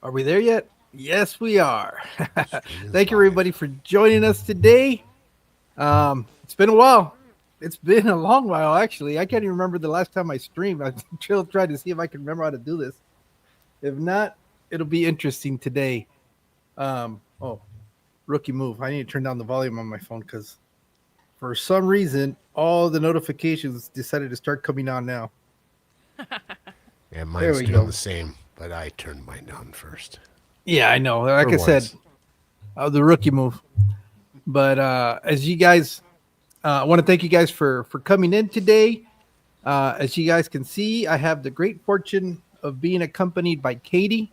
Are we there yet? Yes, we are. Stream is Thank you, live. everybody, for joining us today. It's been a while. It's been a long while, actually. I can't even remember the last time I streamed. I'm still trying to see if I can remember how to do this. If not, it'll be interesting today. Oh, rookie move. I need to turn down the volume on my phone because for some reason, all the notifications decided to start coming on now. Yeah, There mine's we doing go. the same, but I turned mine down first. Yeah, I know. For Like I said, once. the rookie move. But as you guys I want to thank you guys for coming in today. As you guys can see, I have the great fortune of being accompanied by Katie,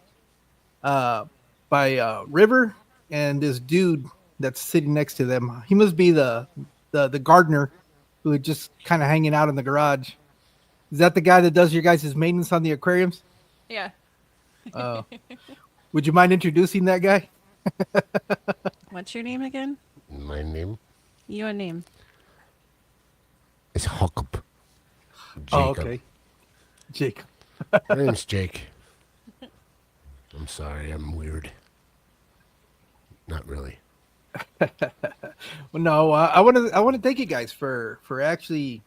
uh, by River, and this dude that's sitting next to them. He must be the gardener who is just kind of hanging out in the garage. Is that the guy that does your guys' maintenance on the aquariums? Yeah. Uh, would you mind introducing that guy? What's your name again? My name Your name. is Huckab. Oh, Jacob. okay, Jake. My name's Jake. I'm sorry, I'm weird. Not really. Well, no, I want to thank you guys for actually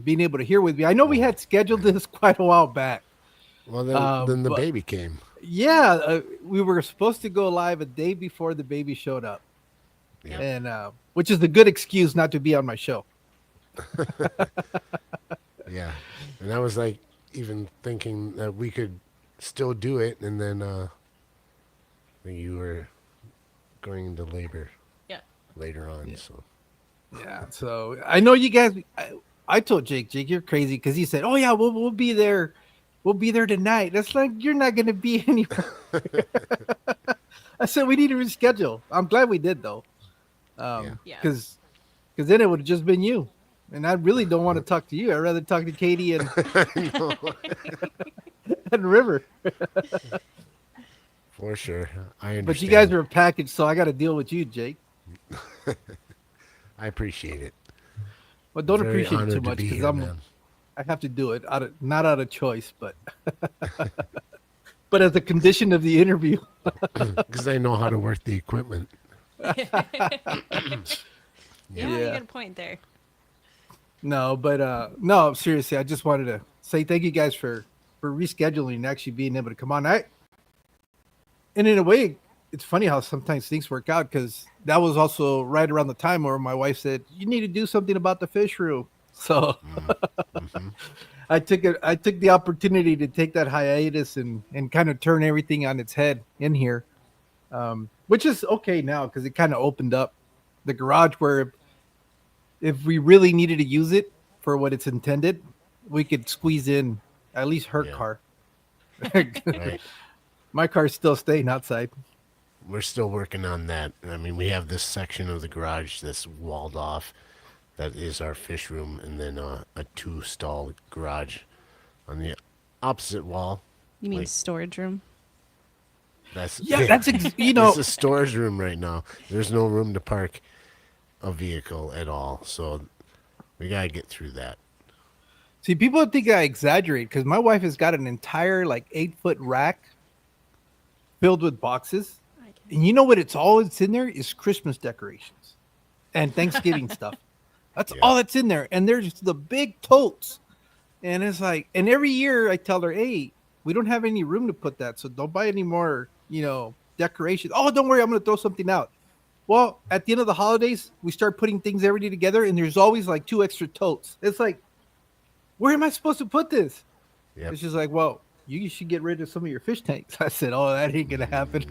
being able to hear with me. I know we Oh, had scheduled this quite a while back, well, then the but baby came. yeah, we were supposed to go live a day before the baby showed up, Yep. and which is the good excuse not to be on my show. Yeah. And I was like, even thinking that we could still do it, and then you were going into labor Yeah. later on. Yeah, So yeah. So I know you guys. I told Jake, you're crazy because he said, "Oh yeah, we'll be there, we'll be there tonight." That's like you're not gonna be anywhere. I said we need to reschedule. I'm glad we did though, yeah. Yeah. because then it would have just been you. And I really don't want to talk to you. I'd rather talk to Katie and, No, and River. for sure. I But you guys understand. are a package, so I got to deal with you, Jake. I appreciate it. But don't Very appreciate it too honored to much be because here, man. I have to do it not out of choice, but but as a condition of the interview. Because I know how to work the equipment. Yeah, Yeah. you Yeah. got a point there. No, but no, seriously, I just wanted to say thank you guys for rescheduling and actually being able to come on. And in a way, it's funny how sometimes things work out because that was also right around the time where my wife said you need to do something about the fish room. So Mm-hmm. I took the opportunity to take that hiatus and kind of turn everything on its head in here, which is okay now because it kind of opened up the garage where if we really needed to use it for what it's intended, we could squeeze in at least her Yeah. car. Right. My car's still staying outside. We're still working on that. I mean, we have this section of the garage that's walled off. That is our fish room, and then a two-stall garage on the opposite wall. You mean Like storage room? that's Yeah, that's it's a storage room right now. There's no room to park a vehicle at all, so we gotta get through that. see, people think I exaggerate because my wife has got an entire like 8 foot rack filled with boxes, I can. and you know what? It's in there is Christmas decorations and Thanksgiving stuff. That's Yeah, all that's in there, and there's the big totes. And it's like, and every year I tell her, hey, we don't have any room to put that, so don't buy any more, decorations. Oh, don't worry, I'm going to throw something out. Well, at the end of the holidays, we start putting things every day together, and there's always like two extra totes. It's like, where am I supposed to put this? yep. And she's like, well, you should get rid of some of your fish tanks. I said, oh, that ain't going to happen.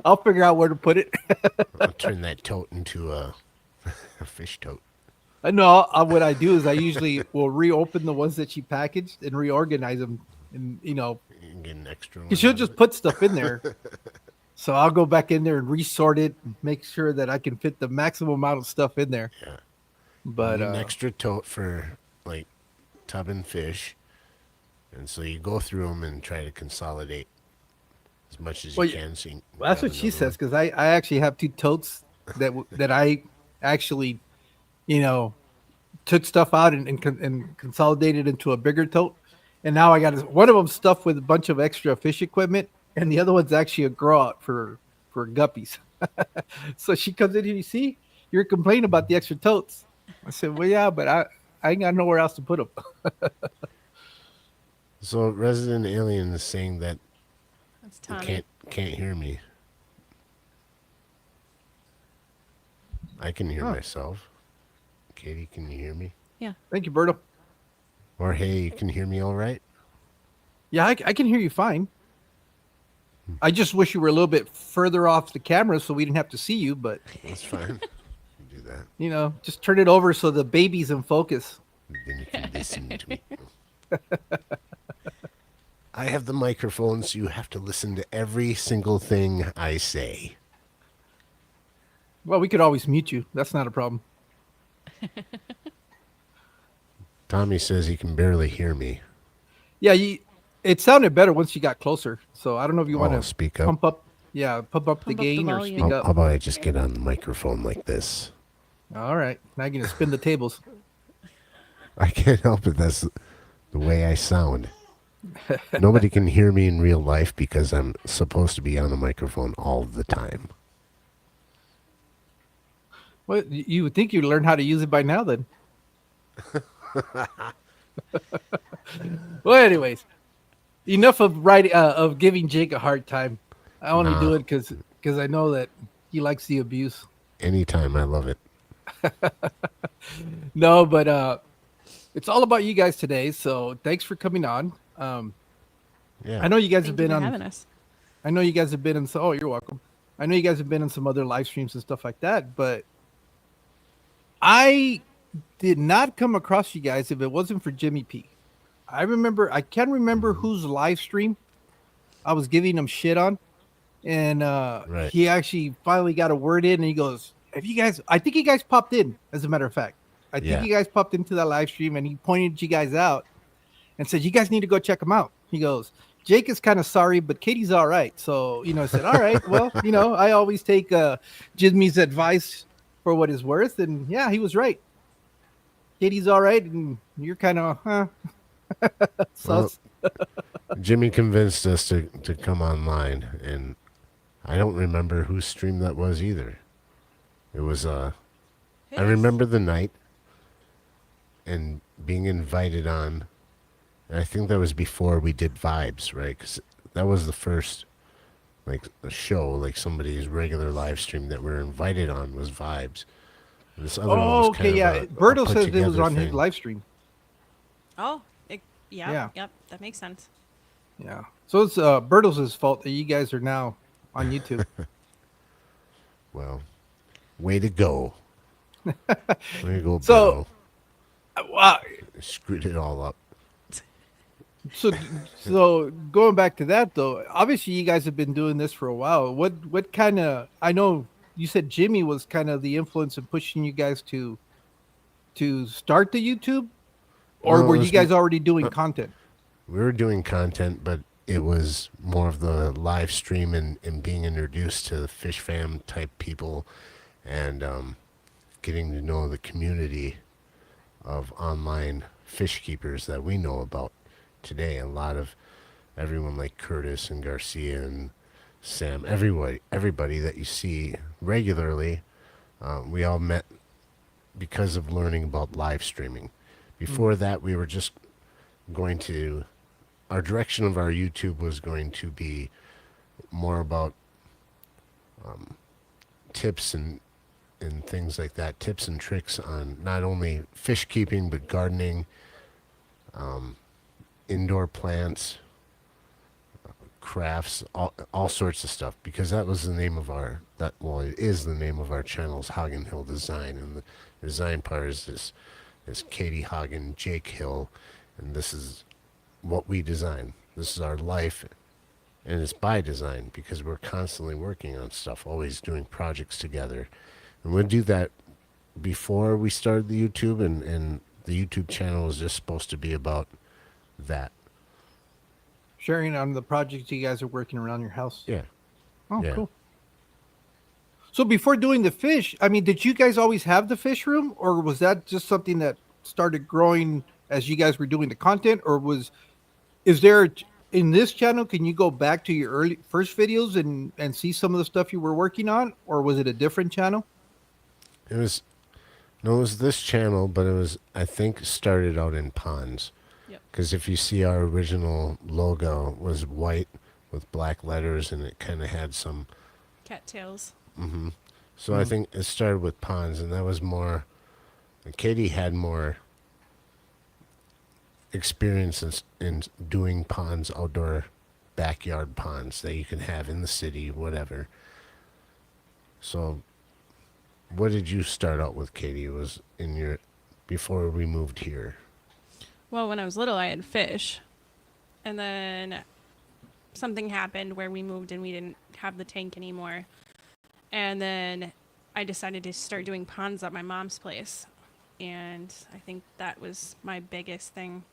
I'll figure out where to put it. I'll turn that tote into a fish tote. No, what I do is I usually will reopen the ones that she packaged and reorganize them, and You can get an extra 'cause one she'll out of just it. put stuff in there. So I'll go back in there and resort it, and make sure that I can fit the maximum amount of stuff in there. Yeah, you But need an extra tote for like tub and fish, and so you go through them and try to consolidate as much as you well, can. So you can that's grab what she another one. says because I actually have two totes that I actually you know took stuff out and consolidated into a bigger tote, and now I got one of them stuffed with a bunch of extra fish equipment, and the other one's actually a grow out for guppies. So she comes in here. You see, you're complaining about the extra totes. I said, well, yeah, but I ain't got nowhere else to put them. So Resident Alien is saying that That's you Tommy. can't hear me. I can hear Huh. myself. Katie, can you hear me? Yeah. Thank you, Berto. Or hey, you can hear me all right? Yeah, I can hear you fine. I just wish you were a little bit further off the camera so we didn't have to see you. But That's fine. You do that. just turn it over so the baby's in focus. Then you can listen to me. I have the microphone, so you have to listen to every single thing I say. Well, we could always mute you. That's not a problem. Tommy says he can barely hear me. Yeah, it sounded better once you got closer. So I don't know if you want to speak up. pump up the the gain or volume. speak How up. about I just get on the microphone like this? All right, now you're gonna spin the tables. I can't help it. That's the way I sound. Nobody can hear me in real life because I'm supposed to be on the microphone all the time. Well, you would think you'd learn how to use it by now, then. Well, anyways, enough of giving Jake a hard time. I only Nah. do it because I know that he likes the abuse. Anytime, I love it. No, but it's all about you guys today. So thanks for coming on. Yeah. I know you guys Thank have you been for on. having us. I know you guys have been in. Oh, you're welcome. I know you guys have been in some other live streams and stuff like that, but I did not come across you guys if it wasn't for Jimmy P. I can't remember whose live stream I was giving him shit on, and Right. he actually finally got a word in, and he goes, "Have you guys?" I think you guys popped in. As a matter of fact, I think Yeah. you guys popped into that live stream, and he pointed you guys out and said, "You guys need to go check him out." He goes, "Jake is kind of sorry, but Katie's all right." So I said, "All right, well, I always take Jimmy's advice for what it's worth," and yeah, he was right. Katie's all right, and you're kind of sus. Jimmy convinced us to come online, and I don't remember whose stream that was either. It was I remember the night and being invited on. And I think that was before we did Vibes, right? Because that was the first, like, a show, like somebody's regular live stream that we were invited on was Vibes. This other one Oh, was okay, kind yeah. of a Berto put says it was together on his thing. live stream. Oh, yeah. Yeah. Yep. That makes sense. Yeah. So it's Berto's fault that you guys are now on YouTube. Well, way to go. Way to go, So- Wow. Berto. Screwed it all up. So going back to that though, obviously you guys have been doing this for a while. What kind of? I know you said Jimmy was kind of the influence in pushing you guys to start the YouTube, or Well, it were you was guys already doing content? We were doing content, but it was more of the live stream and being introduced to the Fish Fam type people and getting to know the community of online fish keepers that we know about today. A lot of everyone like Curtis and Garcia and Sam, everybody that you see regularly, we all met because of learning about live streaming. Before that, we were just going to, our direction of our YouTube was going to be more about tips and things like that, tips and tricks on not only fish keeping but gardening, indoor plants, crafts, all sorts of stuff, because that was the name of it is the name of our channel, is Hagen Hill Design, and the design part is Katie Hagen, Jake Hill, and this is what we design. This is our life, and it's by design because we're constantly working on stuff, always doing projects together, and we'll do that before we started the YouTube, and the YouTube channel is just supposed to be about that. Sharing on the projects you guys are working around your house. Yeah. Oh, Yeah. cool. So before doing the fish, I mean, did you guys always have the fish room, or was that just something that started growing as you guys were doing the content, or is there in this channel, can you go back to your early first videos and see some of the stuff you were working on, or was it a different channel? It was no, it was this channel, but it was I think started out in ponds. Yep. Because if you see our original logo was white with black letters, and it kind of had some. Cattails. So I think it started with ponds, and that was more. Katie had more experience in doing ponds, outdoor backyard ponds that you can have in the city, whatever. So, what did you start out with, Katie? It was in your before we moved here. Well, when I was little, I had fish. And then something happened where we moved and we didn't have the tank anymore. And then I decided to start doing ponds at my mom's place. And I think that was my biggest thing,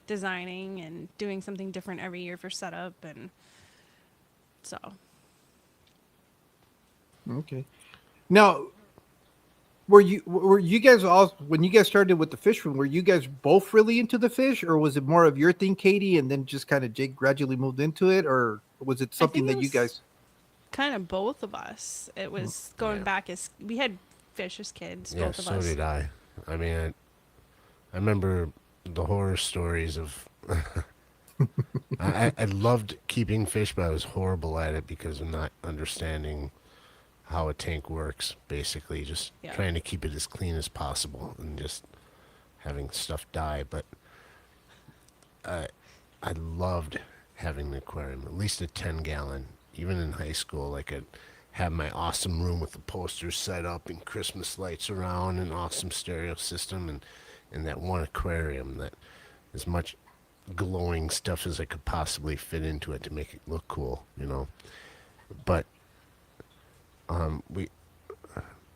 designing and doing something different every year for setup. And so, Okay. Now, were you guys all when you guys started with the fish room? Were you guys both really into the fish, or was it more of your thing, Katie, and then just kind of Jake gradually moved into it, or was it something think it that you was guys? kind of both of us. It was going Yeah. back as we had fish as kids, Yeah, both of so us. did I. I mean, I remember the horror stories of. I loved keeping fish, but I was horrible at it because of not understanding how a tank works. Basically, just Yeah. trying to keep it as clean as possible and just having stuff die. But I loved having an aquarium, at least a 10-gallon. Even in high school, like I'd have my awesome room with the posters set up and Christmas lights around, an awesome stereo system, and that one aquarium that as much glowing stuff as I could possibly fit into it to make it look cool, you know. But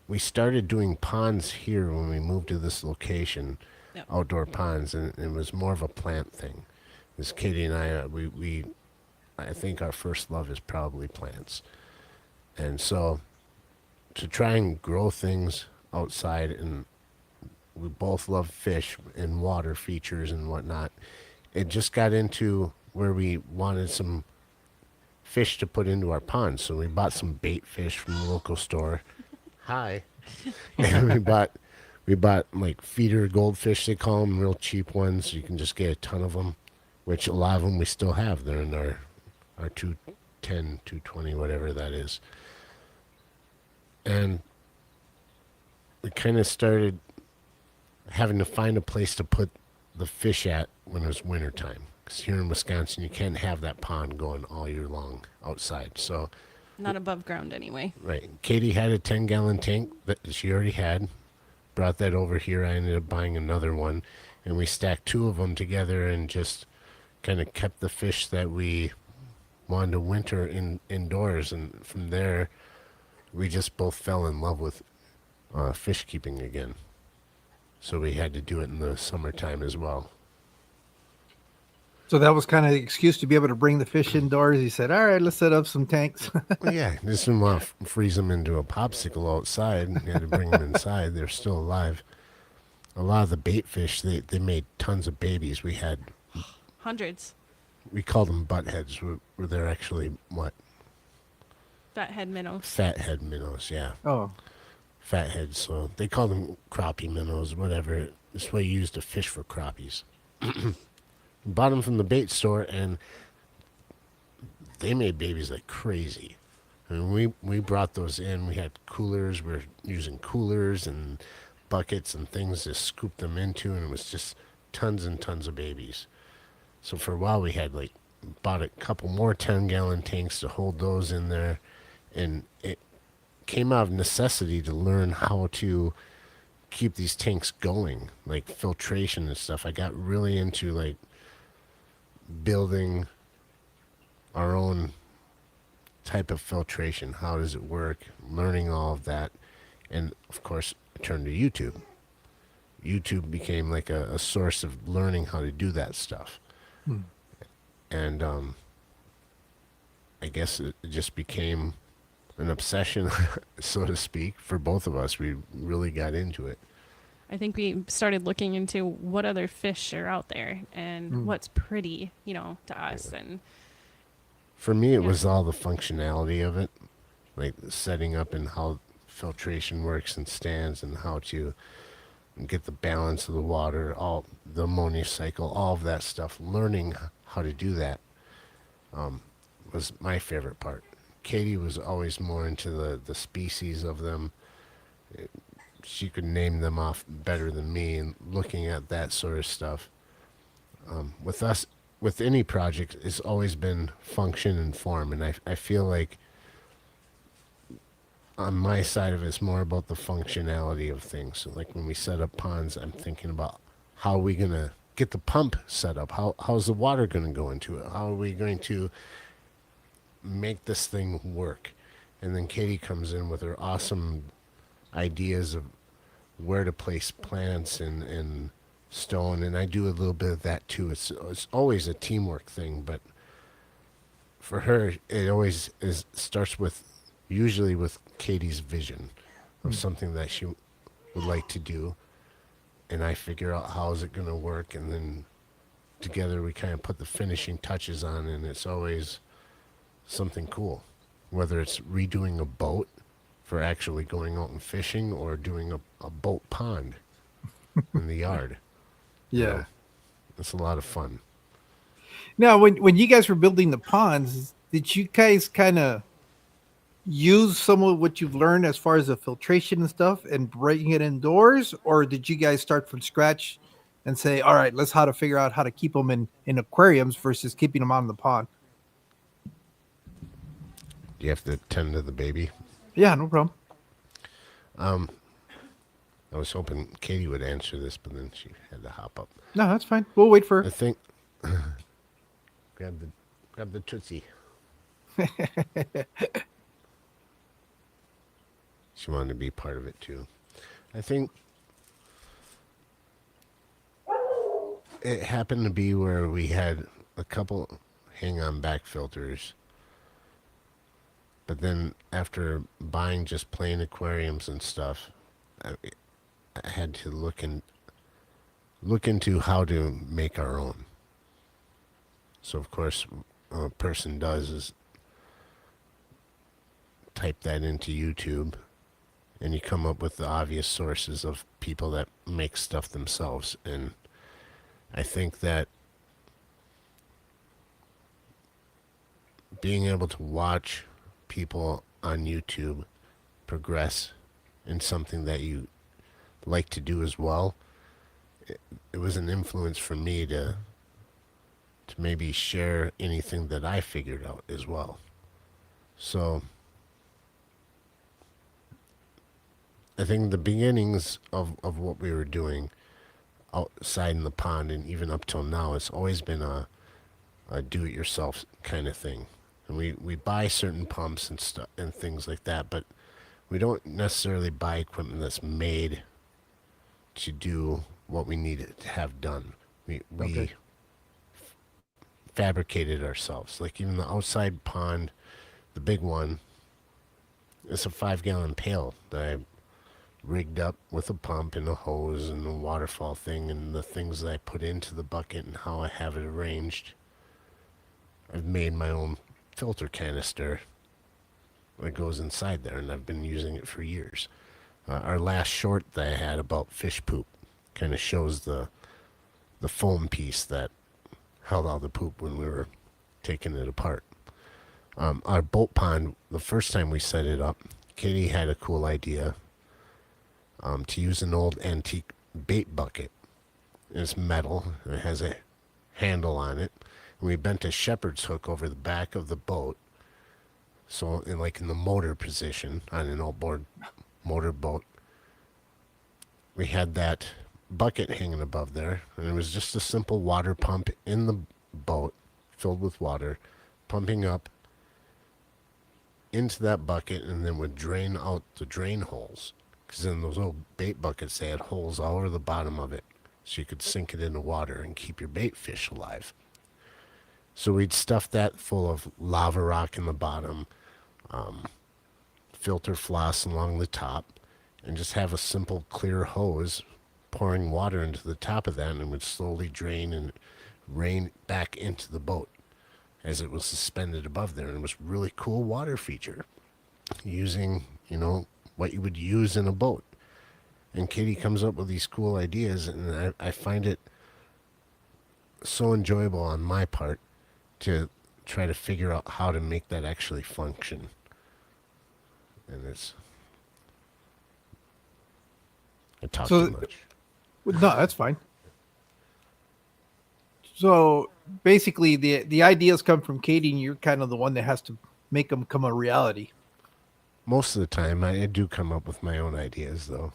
we started doing ponds here when we moved to this location, Yep. outdoor ponds, and it was more of a plant thing. As Katie and I, we I think our first love is probably plants, and so to try and grow things outside, and we both love fish and water features and whatnot. It just got into where we wanted some fish to put into our pond, so we bought some bait fish from the local store. Hi. And we bought like feeder goldfish, they call them, real cheap ones. You can just get a ton of them, which a lot of them we still have. They're in our 210, 220, whatever that is. And we kind of started having to find a place to put the fish at when it was wintertime. Because here in Wisconsin, you can't have that pond going all year long outside. So, Not above ground anyway. right, Katie had a 10-gallon tank that she already had. Brought that over here. I ended up buying another one. And we stacked two of them together and just kind of kept the fish that we wanted to winter indoors. And from there, we just both fell in love with fish keeping again. So we had to do it in the summertime as well. So that was kind of the excuse to be able to bring the fish indoors. He said, "All right, let's set up some tanks." Well, yeah, just didn't want to freeze them into a popsicle outside. You had to bring them inside. They're still alive. A lot of the bait fish, they made tons of babies. Hundreds. We called them butt heads. Were they're actually what? Fathead minnows. Fathead minnows, yeah. Oh, Fatheads. So they call them crappie minnows, whatever. This way you use to fish for crappies. Bought them from the bait store, and they made babies like crazy. I mean, we brought those in. We had coolers. We were using coolers and buckets and things to scoop them into, and it was just tons and tons of babies. So for a while, we had like bought a couple more 10-gallon tanks to hold those in there, and it came out of necessity to learn how to keep these tanks going, like filtration and stuff. I got really into like building our own type of filtration. How does it work? Learning all of that. And of course, I turned to YouTube. YouTube became like a source of learning how to do that stuff. And I guess it just became an obsession, so to speak, for both of us. We really got into it. I think we started looking into what other fish are out there and what's pretty, to us. And For me, it yeah, was all the functionality of it, like setting up and how filtration works and stands and how to get the balance of the water, all the ammonia cycle, all of that stuff. Learning how to do that was my favorite part. Katie was always more into the species of them. She could name them off better than me, and looking at that sort of stuff. With us, with any project, it's always been function and form, and I feel like on my side of it, it's more about the functionality of things. So like when we set up ponds, I'm thinking about how are we gonna get the pump set up? How's the water gonna go into it? How are we going to make this thing work? And then Katie comes in with her awesome ideas of where to place plants and stone, and I do a little bit of that too. It's always a teamwork thing, but for her, it always starts with usually with Katie's vision of something that she would like to do, and I figure out how is it going to work, and then together we kind of put the finishing touches on, and it's always something cool, whether it's redoing a boat for actually going out and fishing or doing a boat pond in the yard. Yeah. know, it's a lot of fun. Now, when you guys were building the ponds, did you guys kind of use some of what you've learned as far as the filtration and stuff and bring it indoors, or did you guys start from scratch and say, all right, let's how to figure out how to keep them in aquariums versus keeping them out in the pond? Do you have to tend to the baby? Yeah, no problem. I was hoping Katie would answer this, but then she had to hop up. No, that's fine. We'll wait for I her. think grab the Tootsie. She wanted to be part of it too. I think it happened to be where we had a couple hang-on back filters, but then after buying just plain aquariums and stuff, I had to look into how to make our own. So of course, a person does is type that into YouTube, and you come up with the obvious sources of people that make stuff themselves. And I think that being able to watch people on YouTube progress in something that you like to do as well, it was an influence for me to maybe share anything that I figured out as well. So I think the beginnings of what we were doing outside in the pond and even up till now, it's always been a do-it-yourself kind of thing. And we buy certain pumps and stuff and things like that, but we don't necessarily buy equipment that's made to do what we need it to have done. We Okay. fabricated ourselves. Like even the outside pond, the big one, it's a 5-gallon pail that I rigged up with a pump and a hose and a waterfall thing and the things that I put into the bucket and how I have it arranged. I've made my own filter canister that goes inside there, and I've been using it for years. Our last short that I had about fish poop kind of shows the foam piece that held all the poop when we were taking it apart. Our boat pond, the first time we set it up, Katie had a cool idea to use an old antique bait bucket. It's metal, and it has a handle on it. And we bent a shepherd's hook over the back of the boat, so in the motor position on an outboard motor boat. We had that bucket hanging above there, and it was just a simple water pump in the boat filled with water, pumping up into that bucket, and then would drain out the drain holes. Because in those old bait buckets, they had holes all over the bottom of it, so you could sink it in the water and keep your bait fish alive. So we'd stuff that full of lava rock in the bottom, filter floss along the top, and just have a simple clear hose pouring water into the top of that, and it would slowly drain and rain back into the boat as it was suspended above there. And it was really cool water feature using, what you would use in a boat. And Katie comes up with these cool ideas, and I find it so enjoyable on my part to try to figure out how to make that actually function. And I talk So- too much. Well, no, that's fine. So basically, the ideas come from Katie, and you're kind of the one that has to make them come a reality. Most of the time, I do come up with my own ideas, though.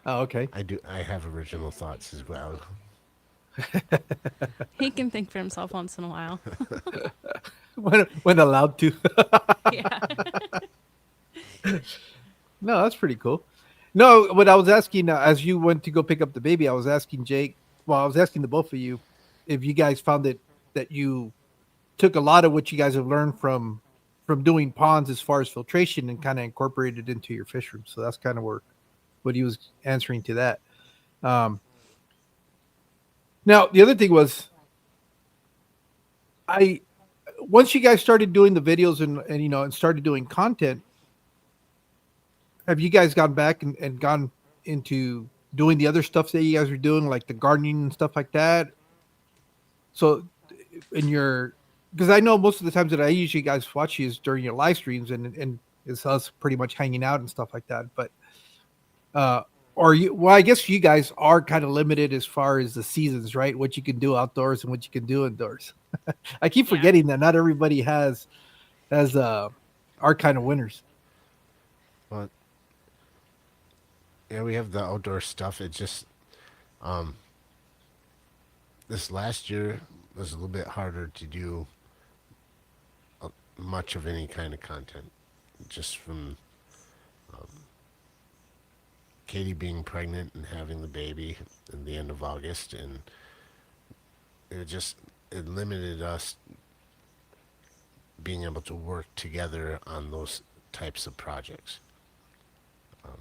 Oh, okay. I have original thoughts as well. He can think for himself once in a while. When allowed to. Yeah. No, that's pretty cool. No, what I was asking as you went to go pick up the baby, I was asking Jake. Well, I was asking the both of you if you guys found it that you took a lot of what you guys have learned from doing ponds as far as filtration and kind of incorporated it into your fish room. So that's kind of what he was answering to that. Now the other thing was, once you guys started doing the videos and started doing content, have you guys gone back and gone into doing the other stuff that you guys were doing, like the gardening and stuff like that? So because I know most of the times that I usually guys watch you is during your live streams and it's us pretty much hanging out and stuff like that. But I guess you guys are kind of limited as far as the seasons, right? What you can do outdoors and what you can do indoors. I keep Yeah. forgetting that not everybody has our kind of winters. But yeah, we have the outdoor stuff. It just this last year was a little bit harder to do much of any kind of content, just from Katie being pregnant and having the baby at the end of August, and it limited us being able to work together on those types of projects. Of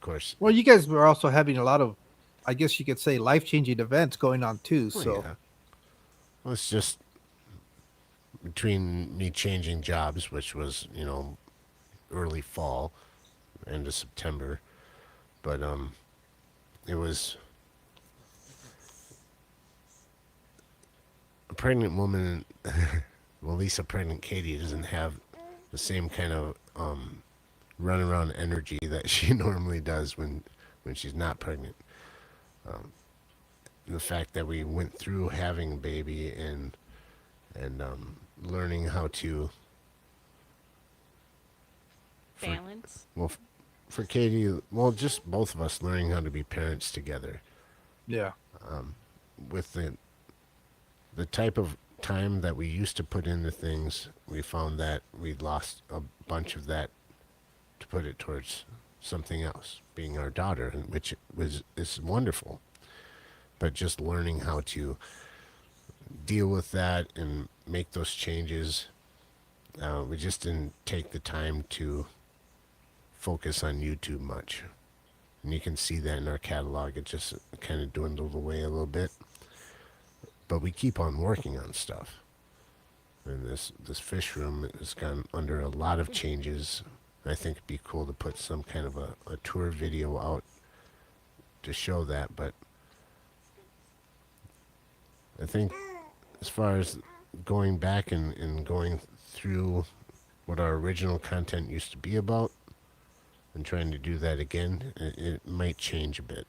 course. Well, you guys were also having a lot of, I guess you could say, life-changing events going on too. Well, So yeah. Well, it's just between me changing jobs, which was, early fall, end of September, but it was a pregnant woman. Well, at least a pregnant Katie doesn't have the same kind of run around energy that she normally does when she's not pregnant. The fact that we went through having a baby and learning how to Balance. for Katie, just both of us learning how to be parents together yeah, with the type of time that we used to put into things. We found that we'd lost a bunch of that to put it towards something else, being our daughter, which is wonderful. But just learning how to deal with that and make those changes, we just didn't take the time to focus on YouTube much. And you can see that in our catalog. It just kind of dwindled away a little bit. But we keep on working on stuff. And this fish room has gone under a lot of changes. I think it'd be cool to put some kind of a tour video out to show that. But I think as far as going back and going through what our original content used to be about and trying to do that again, it might change a bit.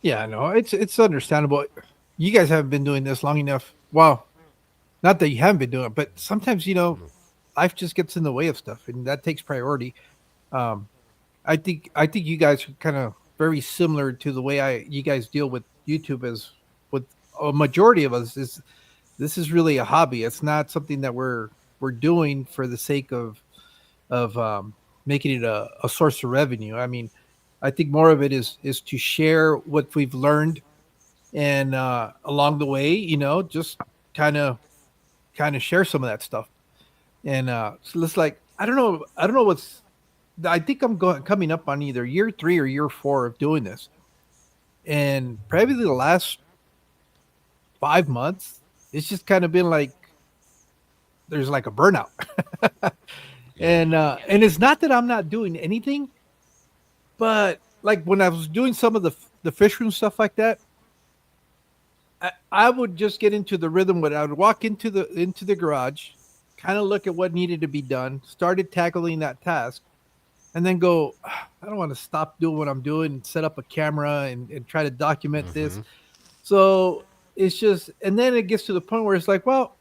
yeah, no, it's understandable. You guys haven't been doing this long enough. Well, not that you haven't been doing it, but sometimes life just gets in the way of stuff, and that takes priority. I think you guys are kind of very similar to the way you guys deal with YouTube as with a majority of us. This is really a hobby. It's not something that we're doing for the sake of making it a source of revenue. I mean, I think more of it is to share what we've learned, and along the way, just kind of share some of that stuff. And so it's like I don't know I think I'm going coming up on either year 3 or year 4 of doing this, and probably the last 5 months, it's just kind of been like there's like a burnout, Yeah. and it's not that I'm not doing anything, but like when I was doing some of the fish room stuff like that, I would just get into the rhythm when I would walk into the garage, kind of look at what needed to be done, started tackling that task, and then go, "Ah, I don't want to stop doing what I'm doing and set up a camera and try to document this. Mm-hmm. So it's just, and then it gets to the point where it's like, well,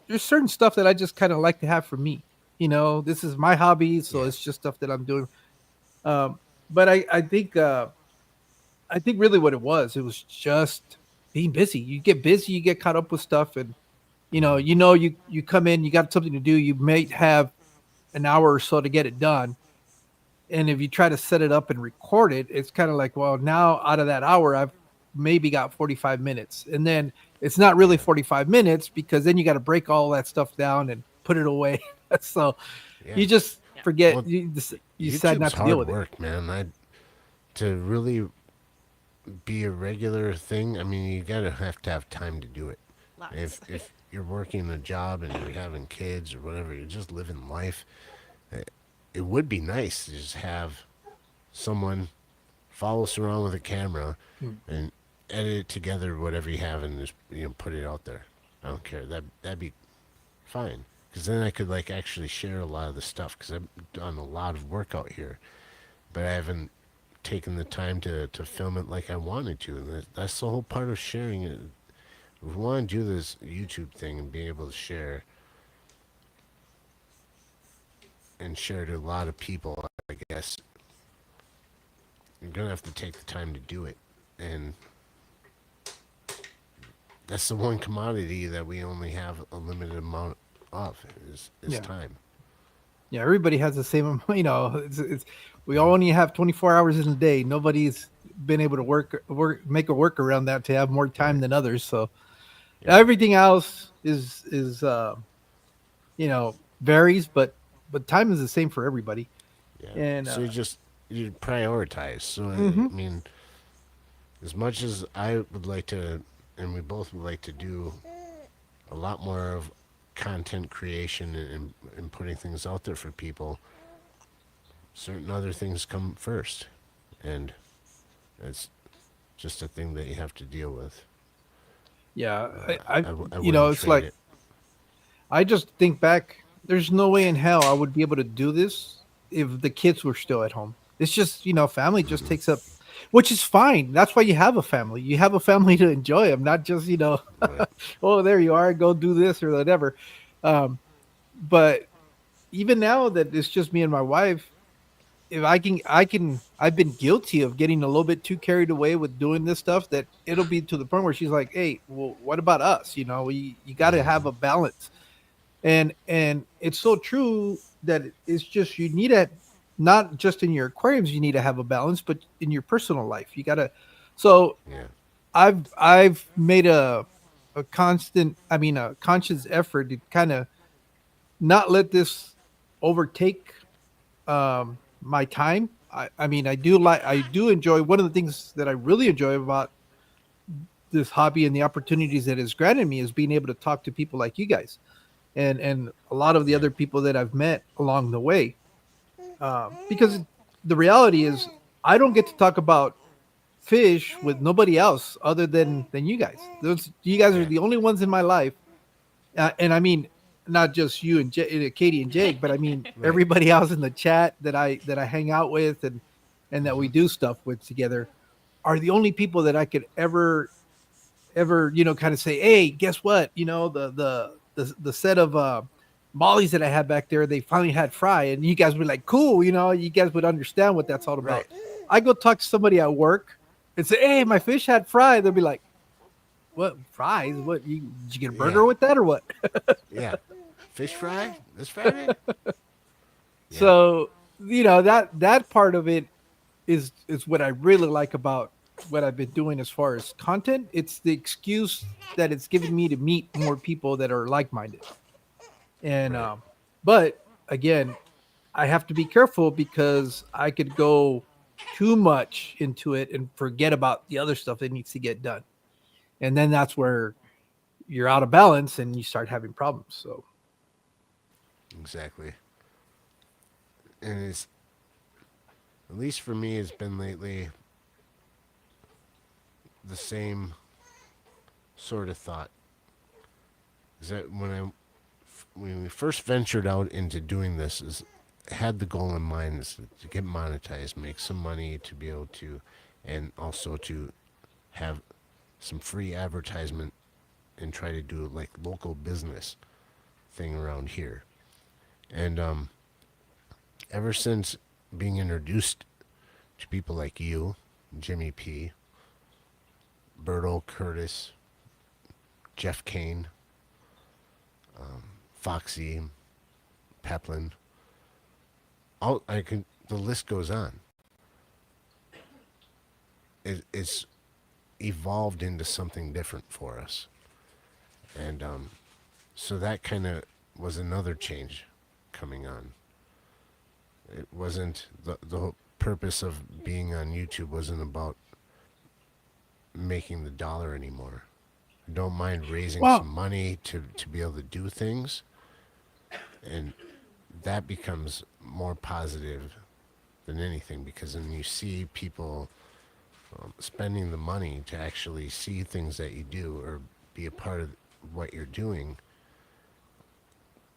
there's certain stuff that I just kind of like to have for me. This is my hobby, so Yeah. it's just stuff that I'm doing. But I think really what it was just being busy. You get busy, you get caught up with stuff, and you come in, you got something to do. You may have an hour or so to get it done, and if you try to set it up and record it, it's kind of like, well, now out of that hour, I've maybe got 45 minutes, and then it's not really Yeah. 45 minutes because then you got to break all that stuff down and put it away. So Yeah. you just forget. Well, You decide YouTube's not to deal hard with it. work, man. To really be a regular thing, I mean, you gotta have to have time to do it. Lots. If you're working a job and you're having kids or whatever, you're just living life. It would be nice to just have someone follow us around with a camera Mm. and edit it together, whatever you have, and just put it out there. I don't care. That'd be fine. Because then I could like actually share a lot of the stuff. Because I've done a lot of work out here, but I haven't taken the time to film it like I wanted to. And that's the whole part of sharing it. If we want to do this YouTube thing and be able to share and share to a lot of people, I guess you're gonna have to take the time to do it. And that's the one commodity that we only have a limited amount of is Yeah. time. Yeah, everybody has the same. It's we all only have 24 hours in a day. Nobody's been able to make a work around that to have more time Right. than others. So Yeah. everything else is varies, but time is the same for everybody. Yeah. And So you prioritize. So mhm. I mean, as much as I would like to, and we both would like to do a lot more of content creation and putting things out there for people, certain other things come first, and it's just a thing that you have to deal with. Yeah, I wouldn't it's trade like it. I just think back. There's no way in hell I would be able to do this if the kids were still at home. It's just family just Hmm. takes up, which is fine. That's why you have a family. You have a family to enjoy them, not just Right. oh, there you are, go do this or whatever. Um, but even now that it's just me and my wife, if I've been guilty of getting a little bit too carried away with doing this stuff that it'll be to the point where she's like, hey, well, what about us? You got to have Hmm. a balance. And it's so true that it's just you need to, not just in your aquariums you need to have a balance, but in your personal life you gotta. So Yeah. I've made a conscious effort to kind of not let this overtake my time. I do enjoy, one of the things that I really enjoy about this hobby and the opportunities that it's granted me is being able to talk to people like you guys and a lot of the Yeah. other people that I've met along the way. Because the reality is, I don't get to talk about fish with nobody else other than you guys. Those You guys are Yeah. the only ones in my life, and I mean not just you and Katie and Jake, but I mean Right. everybody else in the chat that I hang out with and that we Hmm. do stuff with together are the only people that I could ever kind of say, hey, guess what, the set of mollies that I had back there, they finally had fry, and you guys were like, cool, you guys would understand what that's all about. Right. I go talk to somebody at work and say, hey, my fish had fry, they'll be like, what fries, did you get a Yeah. burger with that or what? Yeah. Fish fry this Friday. Yeah. So that part of it is what I really like about what I've been doing as far as content. It's the excuse that it's giving me to meet more people that are like minded. And Right. but again, I have to be careful because I could go too much into it and forget about the other stuff that needs to get done. And then that's where you're out of balance and you start having problems. So Exactly. And it's, at least for me, it's been lately the same sort of thought. Is that when we first ventured out into doing this, is had the goal in mind is to get monetized, make some money to be able to, and also to have some free advertisement and try to do like local business thing around here. And ever since being introduced to people like you, Jimmy P, Berto, Curtis, Jeff Kane, Foxy, Peplin, all I can. The list goes on. It's evolved into something different for us, and so that kind of was another change coming on. It wasn't the purpose of being on YouTube wasn't about making the dollar anymore. I don't mind raising well, some money to be able to do things, and that becomes more positive than anything because when you see people spending the money to actually see things that you do or be a part of what you're doing,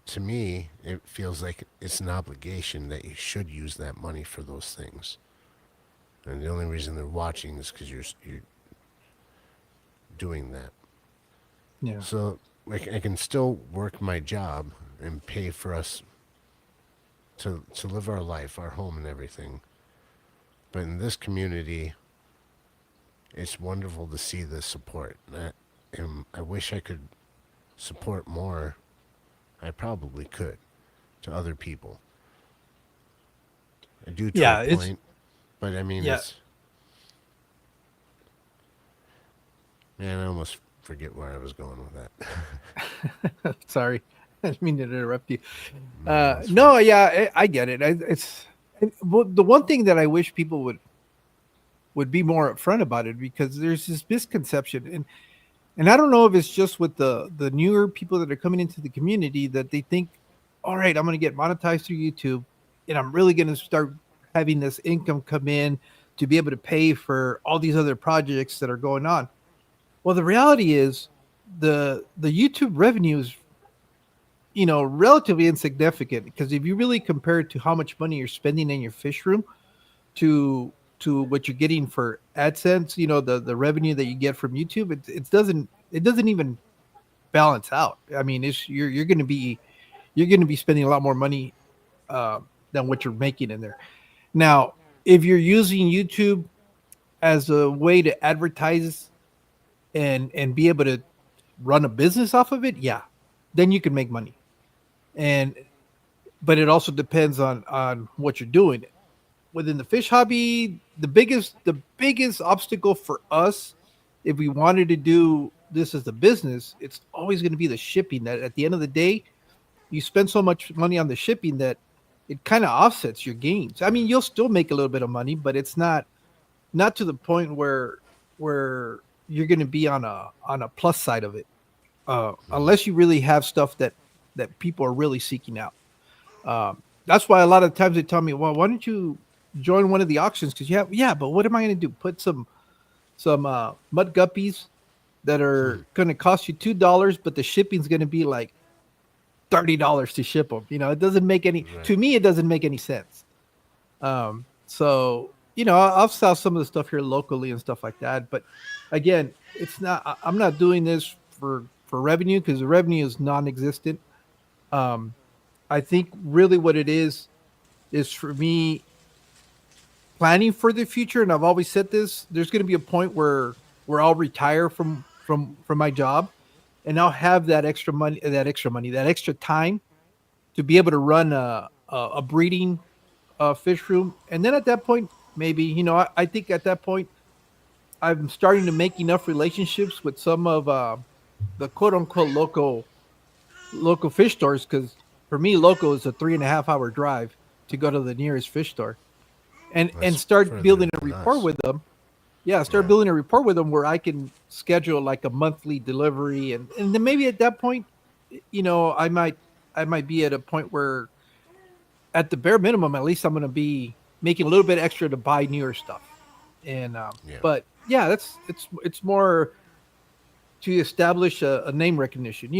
to me, it feels like it's an obligation that you should use that money for those things. And the only reason they're watching is because you're doing that. yeah. So I can still work my job and pay for us to live our life, our home, and everything. But in this community, it's wonderful to see the support. And I wish I could support more. I probably could to other people. I do to Yeah, a it's point, but I mean, yeah. it's man, I almost forget where I was going with that. Sorry, I didn't mean to interrupt you. No, that's fine. No, yeah, I get it. Well, the one thing that I wish people would be more upfront about it because there's this misconception, and I don't know if it's just with the newer people that are coming into the community that they think, all right, I'm going to get monetized through YouTube, and I'm really going to start having this income come in to be able to pay for all these other projects that are going on. Well, the reality is the YouTube revenue is relatively insignificant because if you really compare it to how much money you're spending in your fish room to what you're getting for AdSense, the revenue that you get from YouTube, it doesn't even balance out. I mean, you're going to be spending a lot more money uh, than what you're making in there. Now, if you're using YouTube as a way to advertise and be able to run a business off of it, yeah, then you can make money. And but it also depends on what you're doing within the fish hobby. The biggest obstacle for us, if we wanted to do this as a business, it's always going to be the shipping. That at the end of the day, you spend so much money on the shipping that it kind of offsets your gains. I mean, you'll still make a little bit of money, but it's not to the point where you're going to be on a plus side of it, unless you really have stuff that people are really seeking out. That's why a lot of times they tell me, well, why don't you join one of the auctions? Because yeah, but what am I going to do? Put some mud guppies that are going to cost you $2, but the shipping's going to be like $30 to ship them. It doesn't make any. Right. To me, it doesn't make any sense. So I'll sell some of the stuff here locally and stuff like that. But again, it's not. I'm not doing this for revenue because the revenue is non-existent. Um, I think really what it is for me planning for the future, and I've always said this. There's going to be a point where I'll retire from my job, and I'll have that extra time to be able to run a breeding fish room, and then at that point, maybe I think at that point I'm starting to make enough relationships with some of the quote unquote local fish stores because for me, local is a 3.5 hour drive. to go to the nearest fish store and That's start further building a than rapport us. with them. Yeah, start Yeah. building a rapport with them where I can schedule like a monthly delivery, and then maybe at that point, I might be at a point where at the bare minimum, at least I'm going to be making a little bit extra to buy newer stuff. And Yeah. but yeah, it's more to establish a name recognition.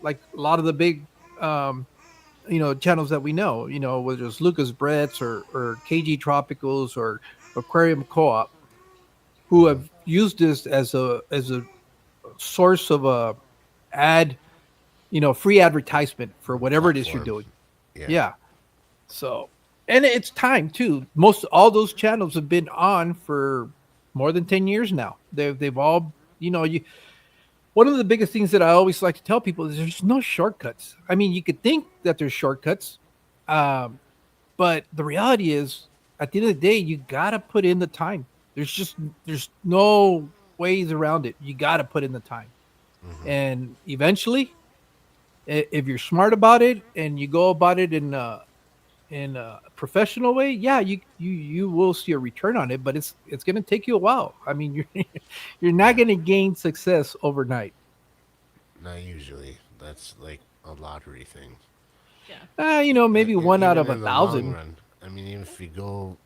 Like a lot of the big channels that we know. Whether it's Lucas Brett's or KG Tropicals or Aquarium Co-op, who Hmm. have used this as a source of a ad, free advertisement for whatever it is you're Platform. doing. Yeah. Yeah. So, and it's time too. Most all those channels have been on for more than 10 years now. They've all, you one of the biggest things that I always like to tell people is there's no shortcuts. I mean, you could think that there's shortcuts, um, but the reality is, at the end of the day, you gotta put in the time. There's no ways around it. You gotta put in the time, Hmm. and eventually, if you're smart about it and you go about it in a professional way, yeah, you will see a return on it, but it's gonna take you a while. I mean, you're not Yeah. gonna gain success overnight. Not usually. That's like a lottery thing. Yeah. Maybe one out Even of a in the long thousand. run, I mean, even if you go,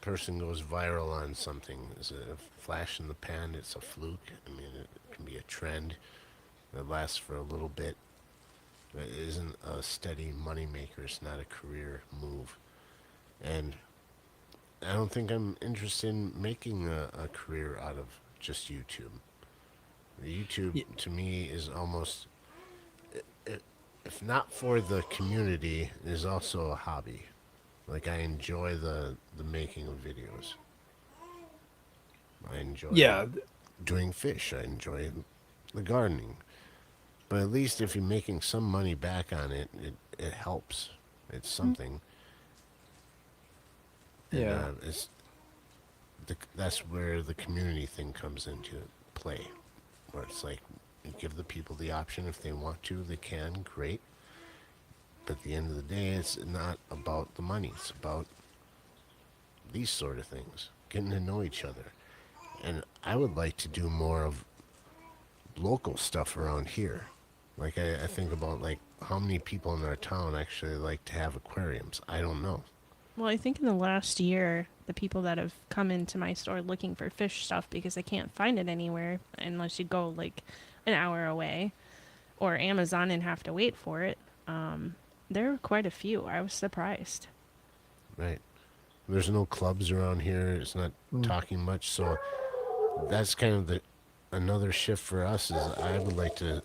person goes viral on something, is it a flash in the pan? It's a fluke. I mean, it can be a trend that lasts for a little bit. It isn't a steady moneymaker. It's not a career move. And I don't think I'm interested in making a career out of just YouTube. YouTube Y- to me is almost, i- if not for the community, is also a hobby. Like I enjoy the making of videos. I enjoy Yeah, doing fish. I enjoy the gardening. But at least if you're making some money back on it, it helps. It's something, and yeah, that's where the community thing comes into play. Where it's like you give the people the option if they want to, they can. Great. But at the end of the day, it's not about the money. It's about these sort of things, getting to know each other. And I would like to do more of local stuff around here. Like I think about like how many people in our town actually like to have aquariums. I don't know. Well, I think in the last year, the people that have come into my store looking for fish stuff because they can't find it anywhere unless you go like an hour away or Amazon and have to wait for it. There were quite a few. I was surprised. Right. There's no clubs around here. It's not mm, talking much. So that's kind of the another shift for us is I would like to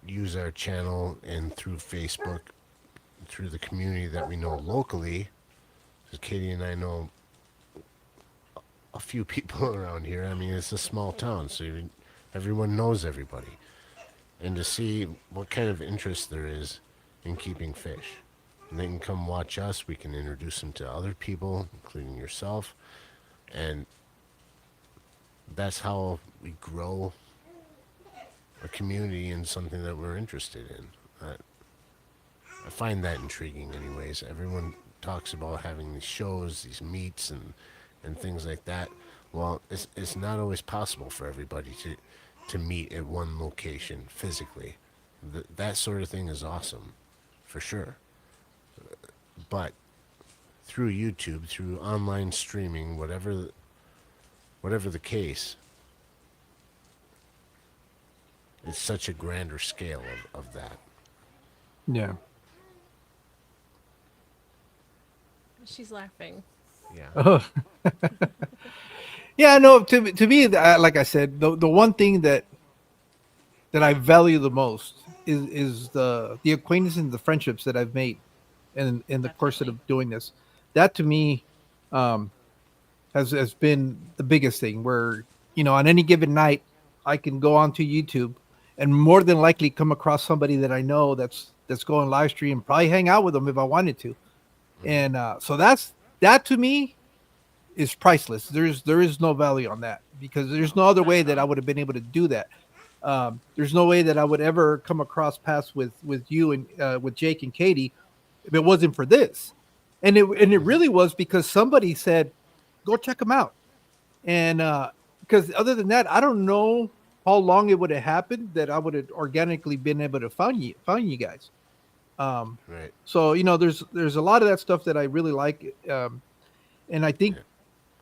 use our channel and through Facebook, through the community that we know locally. Because Katie and I know a few people around here. I mean, it's a small town, so everyone knows everybody. And to see what kind of interest there is in keeping fish. And they can come watch us. We can introduce them to other people, including yourself. And that's how we grow a community in something that we're interested in. I find that intriguing, anyways. Everyone talks about having these shows, these meets, and things like that. Well, it's not always possible for everybody to meet at one location physically. That sort of thing is awesome, for sure. But through YouTube, through online streaming, whatever the case, it's such a grander scale of that. yeah. She's laughing. Yeah. Oh, yeah. No, to me, like I said, the one thing that I value the most is the acquaintances and the friendships that I've made in the course Definitely. of doing this. That to me, um, has been the biggest thing. Where on any given night, I can go onto YouTube and more than likely come across somebody that I know that's going live stream. Probably hang out with them if I wanted to, Hmm. and so that to me is priceless. There is no value on that because there's No, no other not way at that I all. would have been able to do that. There's no way that I would ever come across paths with you and with Jake and Katie if it wasn't for this. And it really was because somebody said, go check them out. And because other than that, I don't know how long it would have happened that I would have organically been able to find you guys. Um, Right. so there's a lot of that stuff that I really like, and I think Yeah.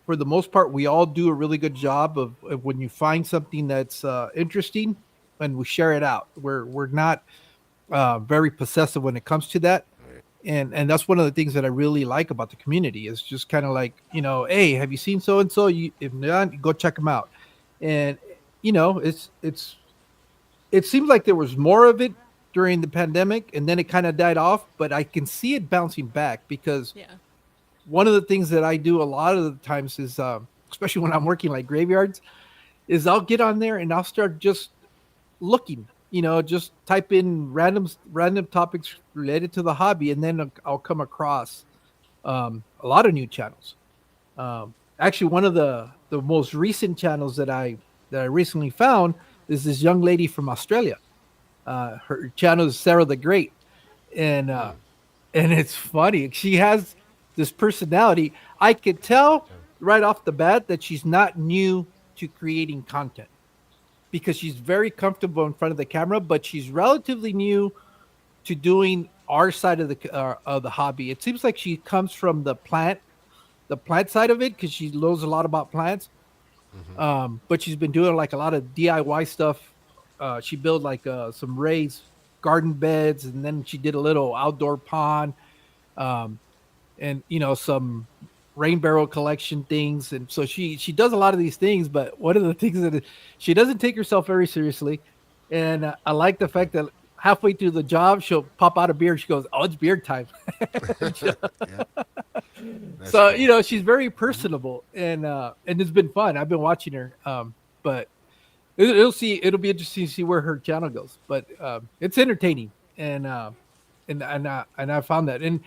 for the most part we all do a really good job of when you find something that's interesting and we share it out. We're not very possessive when it comes to that. Right. And that's one of the things that I really like about the community is just kind of like, hey, have you seen so and so? You if not, go check them out. And it seems like there was more of it during the pandemic, and then it kind of died off. But I can see it bouncing back because Yeah. one of the things that I do a lot of the times is, especially when I'm working like graveyards, is I'll get on there and I'll start just looking, just type in random topics related to the hobby, and then I'll come across a lot of new channels. Actually, one of the most recent channels that I recently found is this young lady from Australia. Her channel is Sarah the Great, and and it's funny. She has this personality. I could tell right off the bat that she's not new to creating content because she's very comfortable in front of the camera, but she's relatively new to doing our side of the hobby. It seems like she comes from the plant side of it because she knows a lot about plants. Mm-hmm. But she's been doing like a lot of DIY stuff. She built like some raised garden beds, and then she did a little outdoor pond, um, and some rain barrel collection things. And so she does a lot of these things. But one of the things she doesn't take herself very seriously, and I like the fact that halfway through the job she'll pop out a beer. She goes, "Oh, it's beer time." Yeah. That's So cool. she's very personable, and it's been fun. I've been watching her, but it'll be interesting to see where her channel goes. But it's entertaining, and I found that, and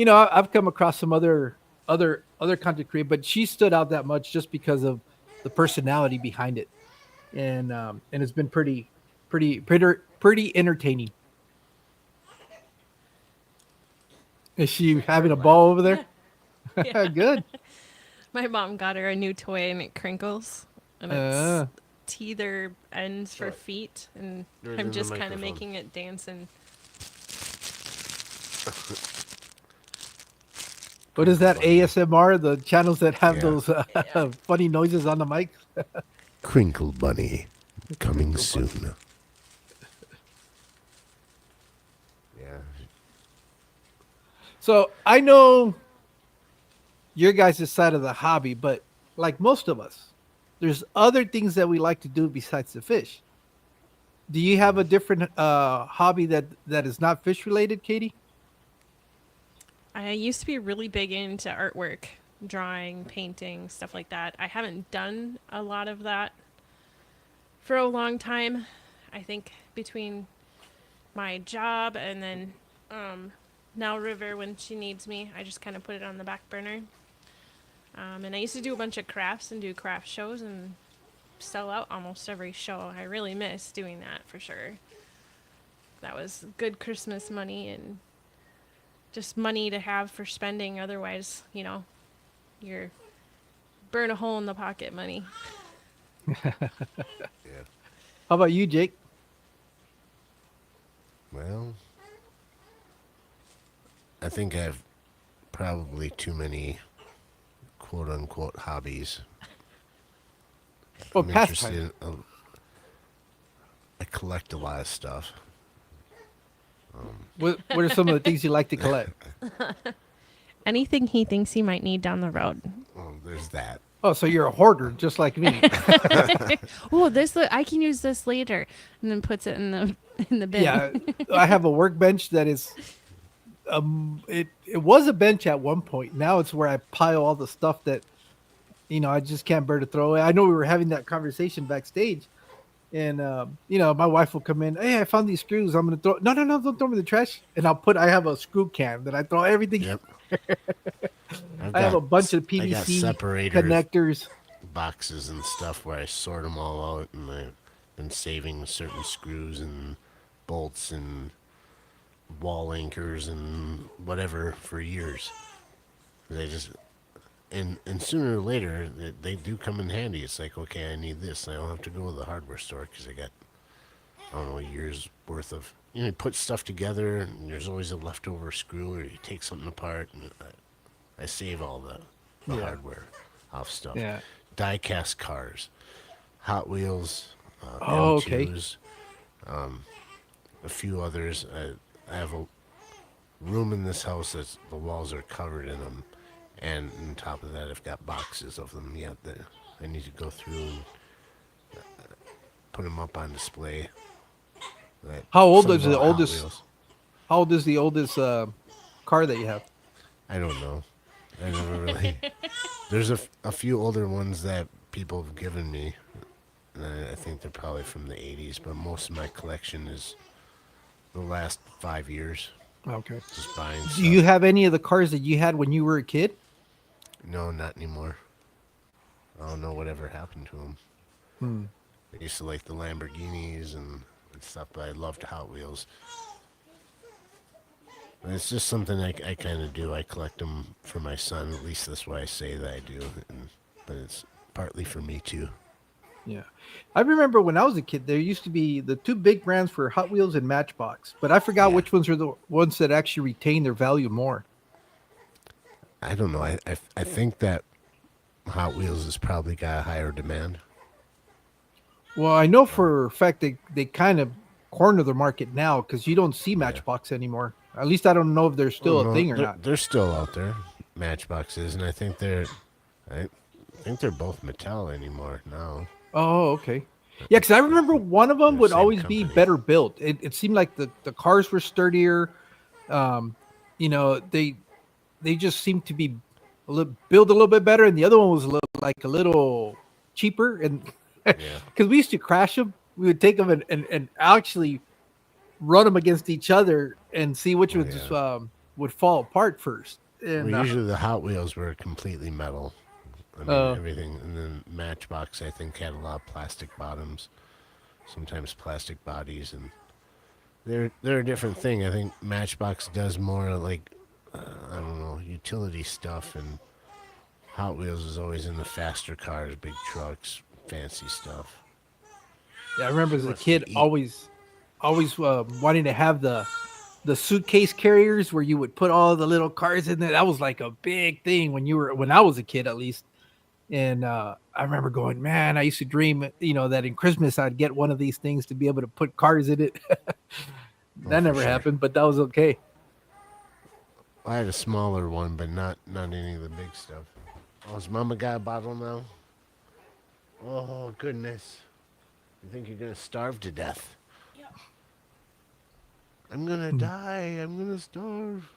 I've come across some other content creators, but she stood out that much just because of the personality behind it, and it's been pretty entertaining. Is she having a ball over there? Yeah. Good. My mom got her a new toy and it crinkles, and it's Uh, teether ends for Sure. feet, and There's I'm the just kind of microphone. making it dance. And what is that Bunny. ASMR? The channels that have Yeah. those Yeah. funny noises on the mic. Crinkle Bunny coming soon. Yeah. So I know your guys' side of the hobby, but like most of us, there's other things that we like to do besides the fish. Do you have a different hobby that is not fish related, Katie? I used to be really big into artwork, drawing, painting, stuff like that. I haven't done a lot of that for a long time. I think between my job and then now River, when she needs me, I just kind of put it on the back burner. And I used to do a bunch of crafts and do craft shows and sell out almost every show. I really miss doing that for sure. That was good Christmas money and just money to have for spending. Otherwise, you're burn a hole in the pocket money. Yeah. How about you, Jake? Well, I think I have probably too many quote unquote hobbies. Oh, I'm interested pastime. in. I collect a lot of stuff. What are some of the things you like to collect? Anything he thinks he might need down the road. Well, there's that. Oh, so you're a hoarder, just like me. Oh, I can use this later, and then puts it in the bin. Yeah, I have a workbench that is. It was a bench at one point. Now it's where I pile all the stuff that I just can't bear to throw away. I know we were having that conversation backstage, and my wife will come in. Hey, I found these screws. I'm gonna throw. No, no, no! Don't throw them in the trash. And I have a screw can that I throw everything. Yep. I have a bunch of I got PVC separator connectors. boxes and stuff where I sort them all out, and I've been saving certain screws and bolts and wall anchors and whatever for years. They just and sooner or later they do come in handy. It's like, okay, I need this. I don't have to go to the hardware store because I got, I don't know, a year's worth of, you put stuff together and there's always a leftover screw, or you take something apart, and I save all the Yeah. hardware off stuff. Yeah. Die cast cars, Hot Wheels, Oh, okay. M2s, a few others. I have a room in this house that's the walls are covered in them, and on top of that, I've got boxes of them yet that I need to go through and put them up on display. How old Some is of the Hot oldest? Wheels. How old is the oldest car that you have? I don't know. I never really. There's a few older ones that people have given me, and I think they're probably from the 80s, but most of my collection is the last 5 years. Okay. Just buying stuff. Do you have any of the cars that you had when you were a kid? No, not anymore. I don't know whatever happened to them. I used to like the Lamborghinis and stuff, but I loved Hot Wheels. And it's just something I kind of do. I collect them for my son. At least that's why I say that I do. But it's partly for me too. Yeah. I remember when I was a kid, there used to be the two big brands for Hot Wheels and Matchbox, but I forgot Yeah. which ones are the ones that actually retain their value more. I don't know. I think that Hot Wheels has probably got a higher demand. Well, I know for a fact they kind of corner the market now because you don't see Matchbox anymore. At least I don't know if they're still Oh, a no, thing or they're, not. They're still out there, Matchboxes, and I think they're both Mattel anymore now. Oh, okay. Yeah, because I remember one of them They're would same always be company. better built. It seemed like the cars were sturdier. You know, they just seemed to be built a little bit better, and the other one was a little cheaper. And Yeah. because we used to crash them, we would take them and actually run them against each other and see which ones yeah. would fall apart first. And Well, usually the Hot Wheels were completely metal. I mean, everything. And then Matchbox, I think, had a lot of plastic bottoms, sometimes plastic bodies, and they're a different thing. I think Matchbox does more like, I don't know, utility stuff, and Hot Wheels is always in the faster cars, big trucks, fancy stuff. yeah, I remember as a Wants to kid eat. always wanting to have the suitcase carriers where you would put all the little cars in there. That was like a big thing when I was a kid, at least. And I remember going, man, I used to dream, that in Christmas I'd get one of these things to be able to put cars in it. Oh, That for never sure. happened, but that was okay. I had a smaller one, but not any of the big stuff. Oh, has Mama got a bottle now? Oh, goodness. You think you're going to starve to death? Yep. I'm going to die. I'm going to starve.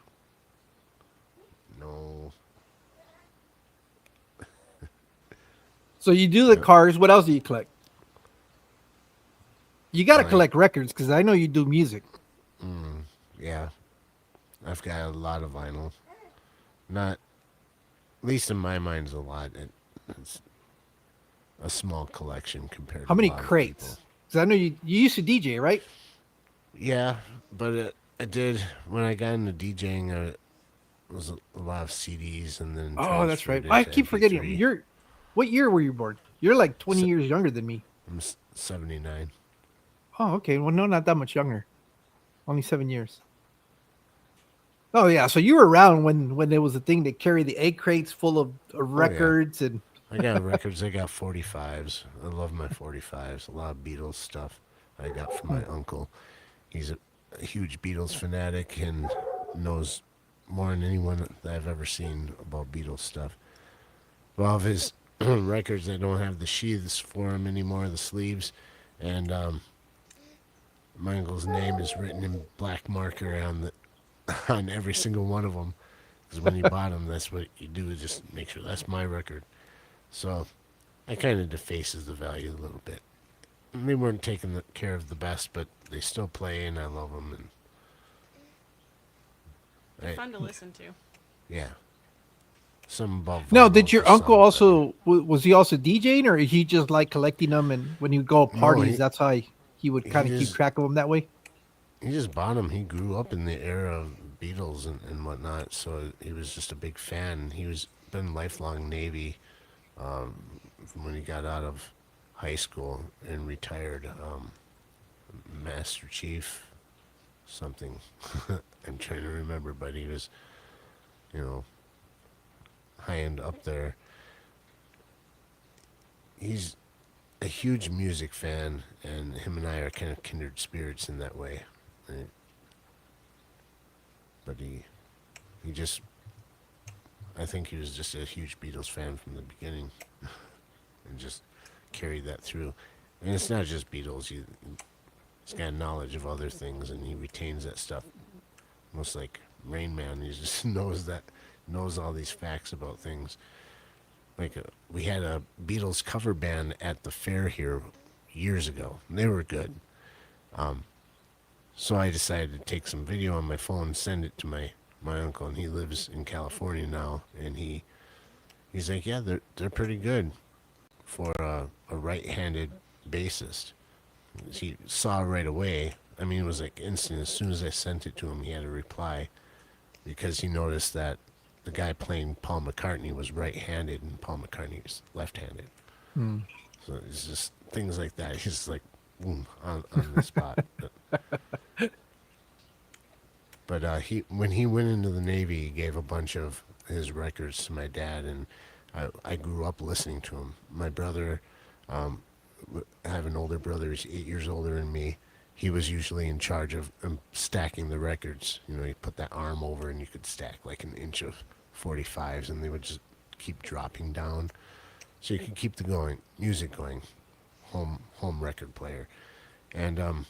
No. So you do the cars. What else do you collect? You got to Like- collect records because I know you do music. Yeah. I've got a lot of vinyl. Not, at least in my mind, it's a lot. It's a small collection compared How to many a lot of crates? people. Because I know you used to DJ, right? Yeah, but I did, when I got into DJing, it was a lot of CDs and then. Oh, that's right. transferred I into keep forgetting. MP3. What year were you born? You're like 20 Se- years younger than me. I'm 79. Oh, okay. Well, no, not that much younger. Only 7 years. Oh yeah, so you were around when there was a thing to carry the egg crates full of records and I got records. I got 45s. I love my 45s. A lot of Beatles stuff I got from my uncle. He's a huge Beatles fanatic and knows more than anyone that I've ever seen about Beatles stuff. Well, of his records, I don't have the sheaths for him anymore, the sleeves, and my uncle's name is written in black marker on every single one of them. Because when you bought them, that's what you do, is just make sure that's my record. So that kind of defaces the value a little bit. And they weren't taking care of the best, but they still play, and I love them. And They're fun to listen to. yeah, some above. Now, vinyl did your for some, uncle but- also was he also DJing, or he just like collecting them? And when you go No, parties, he- that's how he would kind of keep just- track of them that way. he just bought them. He grew up in the era of Beatles and whatnot, so he was just a big fan. He was been lifelong Navy from when he got out of high school and retired. Master Chief something. I'm trying to remember, but he was, you know, high end up there. He's a huge music fan, and him and I are kind of kindred spirits in that way. And- But he just, I think he was just a huge Beatles fan from the beginning, and just carried that through. And it's not just Beatles. He's got knowledge of other things, and he retains that stuff. Almost like Rain Man, he just knows all these facts about things. Like we had a Beatles cover band at the fair here years ago. And they were good. So I decided to take some video on my phone and send it to my uncle, and he lives in California now. And he's like, yeah, they're pretty good for a right-handed bassist. He saw right away. I mean, it was like instant. As soon as I sent it to him, he had a reply because he noticed that the guy playing Paul McCartney was right-handed and Paul McCartney was left-handed. So it's just things like that. He's just like, boom, on the spot. But he, when he went into the Navy, he gave a bunch of his records to my dad, and I grew up listening to him. My brother, I have an older brother, he's 8 years older than me. He was usually in charge of stacking the records. You know, he put that arm over and you could stack like an inch of 45s, and they would just keep dropping down. So you could keep the music going, home record player. And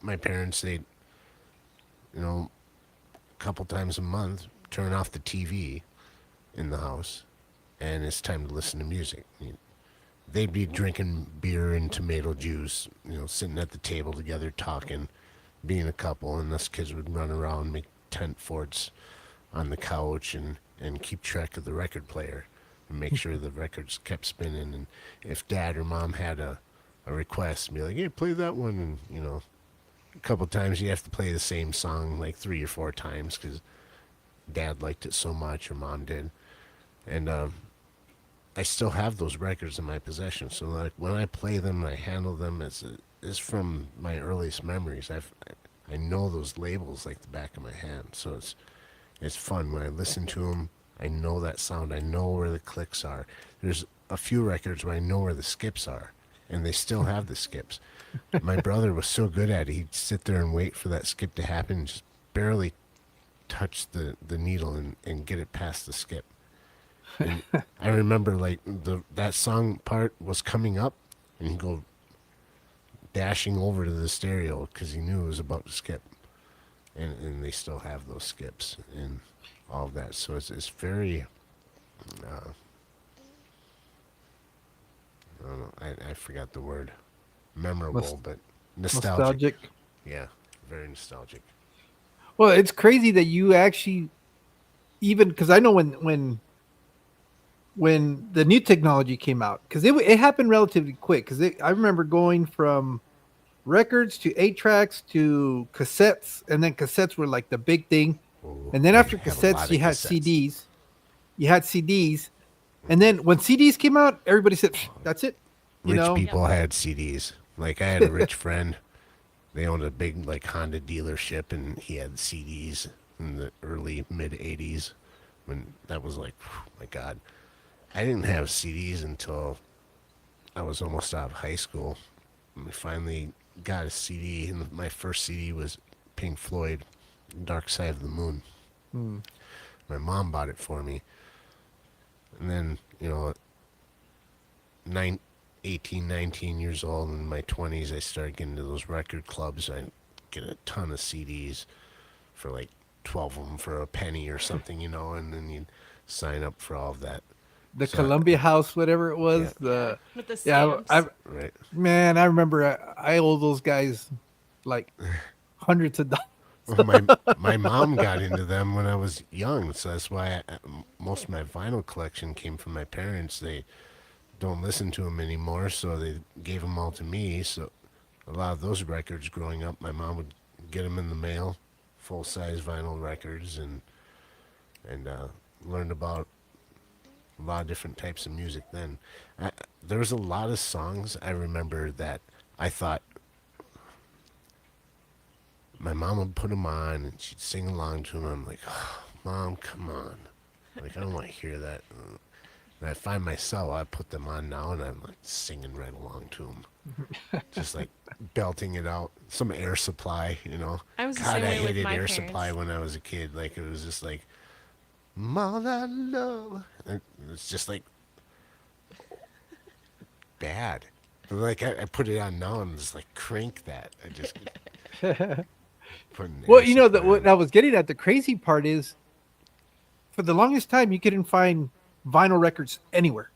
my parents, they, you know, a couple times a month, turn off the TV in the house, and it's time to listen to music. They'd be drinking beer and tomato juice, you know, sitting at the table together talking, being a couple, and us kids would run around, make tent forts on the couch, and keep track of the record player and make sure the records kept spinning. And if dad or mom had a request, be like, hey, play that one. And, you know, a couple times you have to play the same song like 3 or 4 times because dad liked it so much, or mom did. And I still have those records in my possession. So like when I play them and I handle them, it's from my earliest memories. I know those labels like the back of my hand. So it's fun when I listen to them. I know that sound. I know where the clicks are. There's a few records where I know where the skips are, and they still have the skips. My brother was so good at it. He'd sit there and wait for that skip to happen, and just barely touch the needle and get it past the skip. And I remember like that song part was coming up, and he'd go dashing over to the stereo because he knew it was about to skip. And they still have those skips and all of that. So it's very, I don't know, I forgot the word, memorable, but nostalgic. Yeah, very nostalgic. Well, it's crazy that you actually, even because I know when the new technology came out, because it happened relatively quick. Because I remember going from records to 8 tracks to cassettes, and then cassettes were like the big thing. Oh, And then I after have a lot cassettes, of you had cassettes. CDs. You had CDs, and then when CDs came out, everybody said, "Psh, that's it." You Rich know, people had CDs. Like I had a rich friend. They owned a big like Honda dealership, and he had CDs in the early mid '80s. When that was like, my God, I didn't have CDs until I was almost out of high school. And we finally got a CD, and my first CD was Pink Floyd, Dark Side of the Moon. My mom bought it for me. And then, you know, 18, 19 years old, in my 20s, I started getting into those record clubs. I'd get a ton of CDs for like 12 of them for a penny or something, you know, and then you'd sign up for all of that. the So, Columbia House, whatever it was. Yeah. With the Yeah, stamps. Right. man, I remember I owe those guys like hundreds of dollars. Well, my mom got into them when I was young, so that's why most of my vinyl collection came from my parents. They don't listen to them anymore, so they gave them all to me. So a lot of those records growing up, my mom would get them in the mail, full size vinyl records, and learned about a lot of different types of music then. There was a lot of songs I remember that I thought my mom would put them on and she'd sing along to them. I'm like, oh, Mom, come on. Like, I don't want to hear that. And I find myself, I put them on now and I'm like singing right along to them. Just like belting it out. Some Air Supply, you know. I was the God, same I way with hated my Air parents. Supply when I was a kid. Like, it was just like, Mother Love. And it's just like bad. Like, I put it on now and just like crank that. I just put an Well, Air you know that Supply what on. I was getting at. The crazy part is, for the longest time, you couldn't find vinyl records anywhere.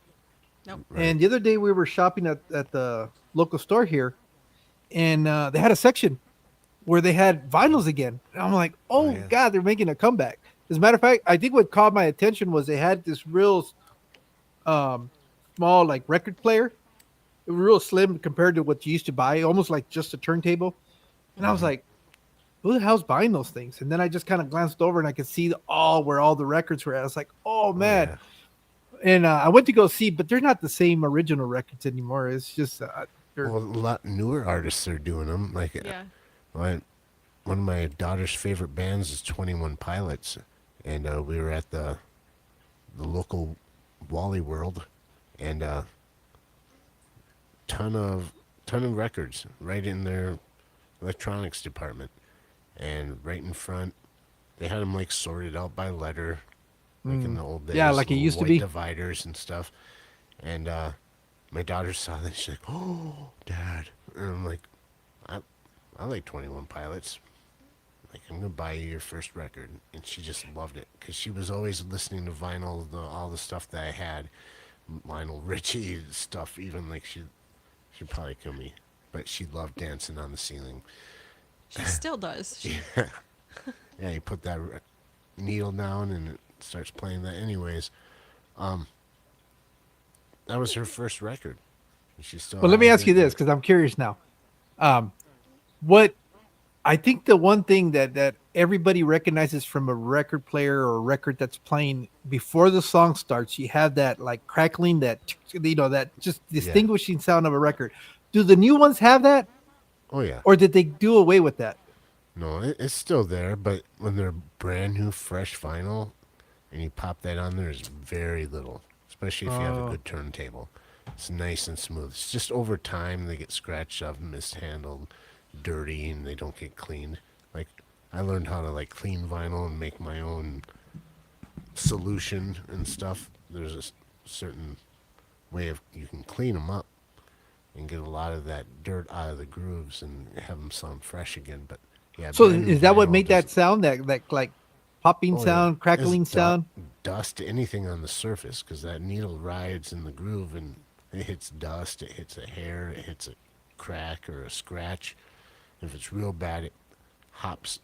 Nope. Right. And the other day, we were shopping at the local store here, and they had a section where they had vinyls again. And I'm like, Oh, oh yeah. God, they're making a comeback. As a matter of fact, I think what caught my attention was they had this real um, small like record player. It was real slim compared to what you used to buy, almost like just a turntable. And I was Mhm. like, who the hell's buying those things? And then I just kind of glanced over and I could see all where all the records were at. I was like, oh Oh, man. yeah. And I went to go see, but they're not the same original records anymore. It's just they're Well, a lot newer artists are doing them. Like, Yeah. my, one of my daughter's favorite bands is 21 Pilots. And we were at the local Wally World, and ton of ton of records right in their electronics department, and right in front they had them like sorted out by letter, like in the old yeah, days, like it little used to white be. dividers and stuff. And my daughter saw that, she's like, "Oh, Dad!" And I'm like, "I like 21 Pilots. Like, I'm gonna buy you your first record." And she just loved it because she was always listening to vinyl, all the stuff that I had, Lionel Richie stuff. Even like she'd probably kill me, but she loved dancing on the ceiling. She still does. She, Yeah, you put that needle down and it starts playing that. Anyways, that was her first record. She still Well, let me has ask you it. this because I'm curious now. What I think the one thing that everybody recognizes from a record player or a record that's playing before the song starts, you have that like crackling, that that just Yeah. distinguishing sound of a record. Do the new ones have that, Oh yeah. or did they do away with that? No, it's still there, but when they're brand new, fresh vinyl, and you pop that on there, is very little. Especially if you have a Oh, good turntable. It's nice and smooth. It's just over time they get scratched up, mishandled, dirty, and they don't get cleaned. Like, I learned how to like clean vinyl and make my own solution and stuff. There's a certain way of you can clean them up and get a lot of that dirt out of the grooves and have them sound fresh again. But yeah, so brand new is that what vinyl made that doesn't. sound, that like popping Oh yeah, sound, it's crackling sound? dust, anything on the surface, because that needle rides in the groove and it hits dust, it hits a hair, it hits a crack or a scratch. If it's real bad, it hops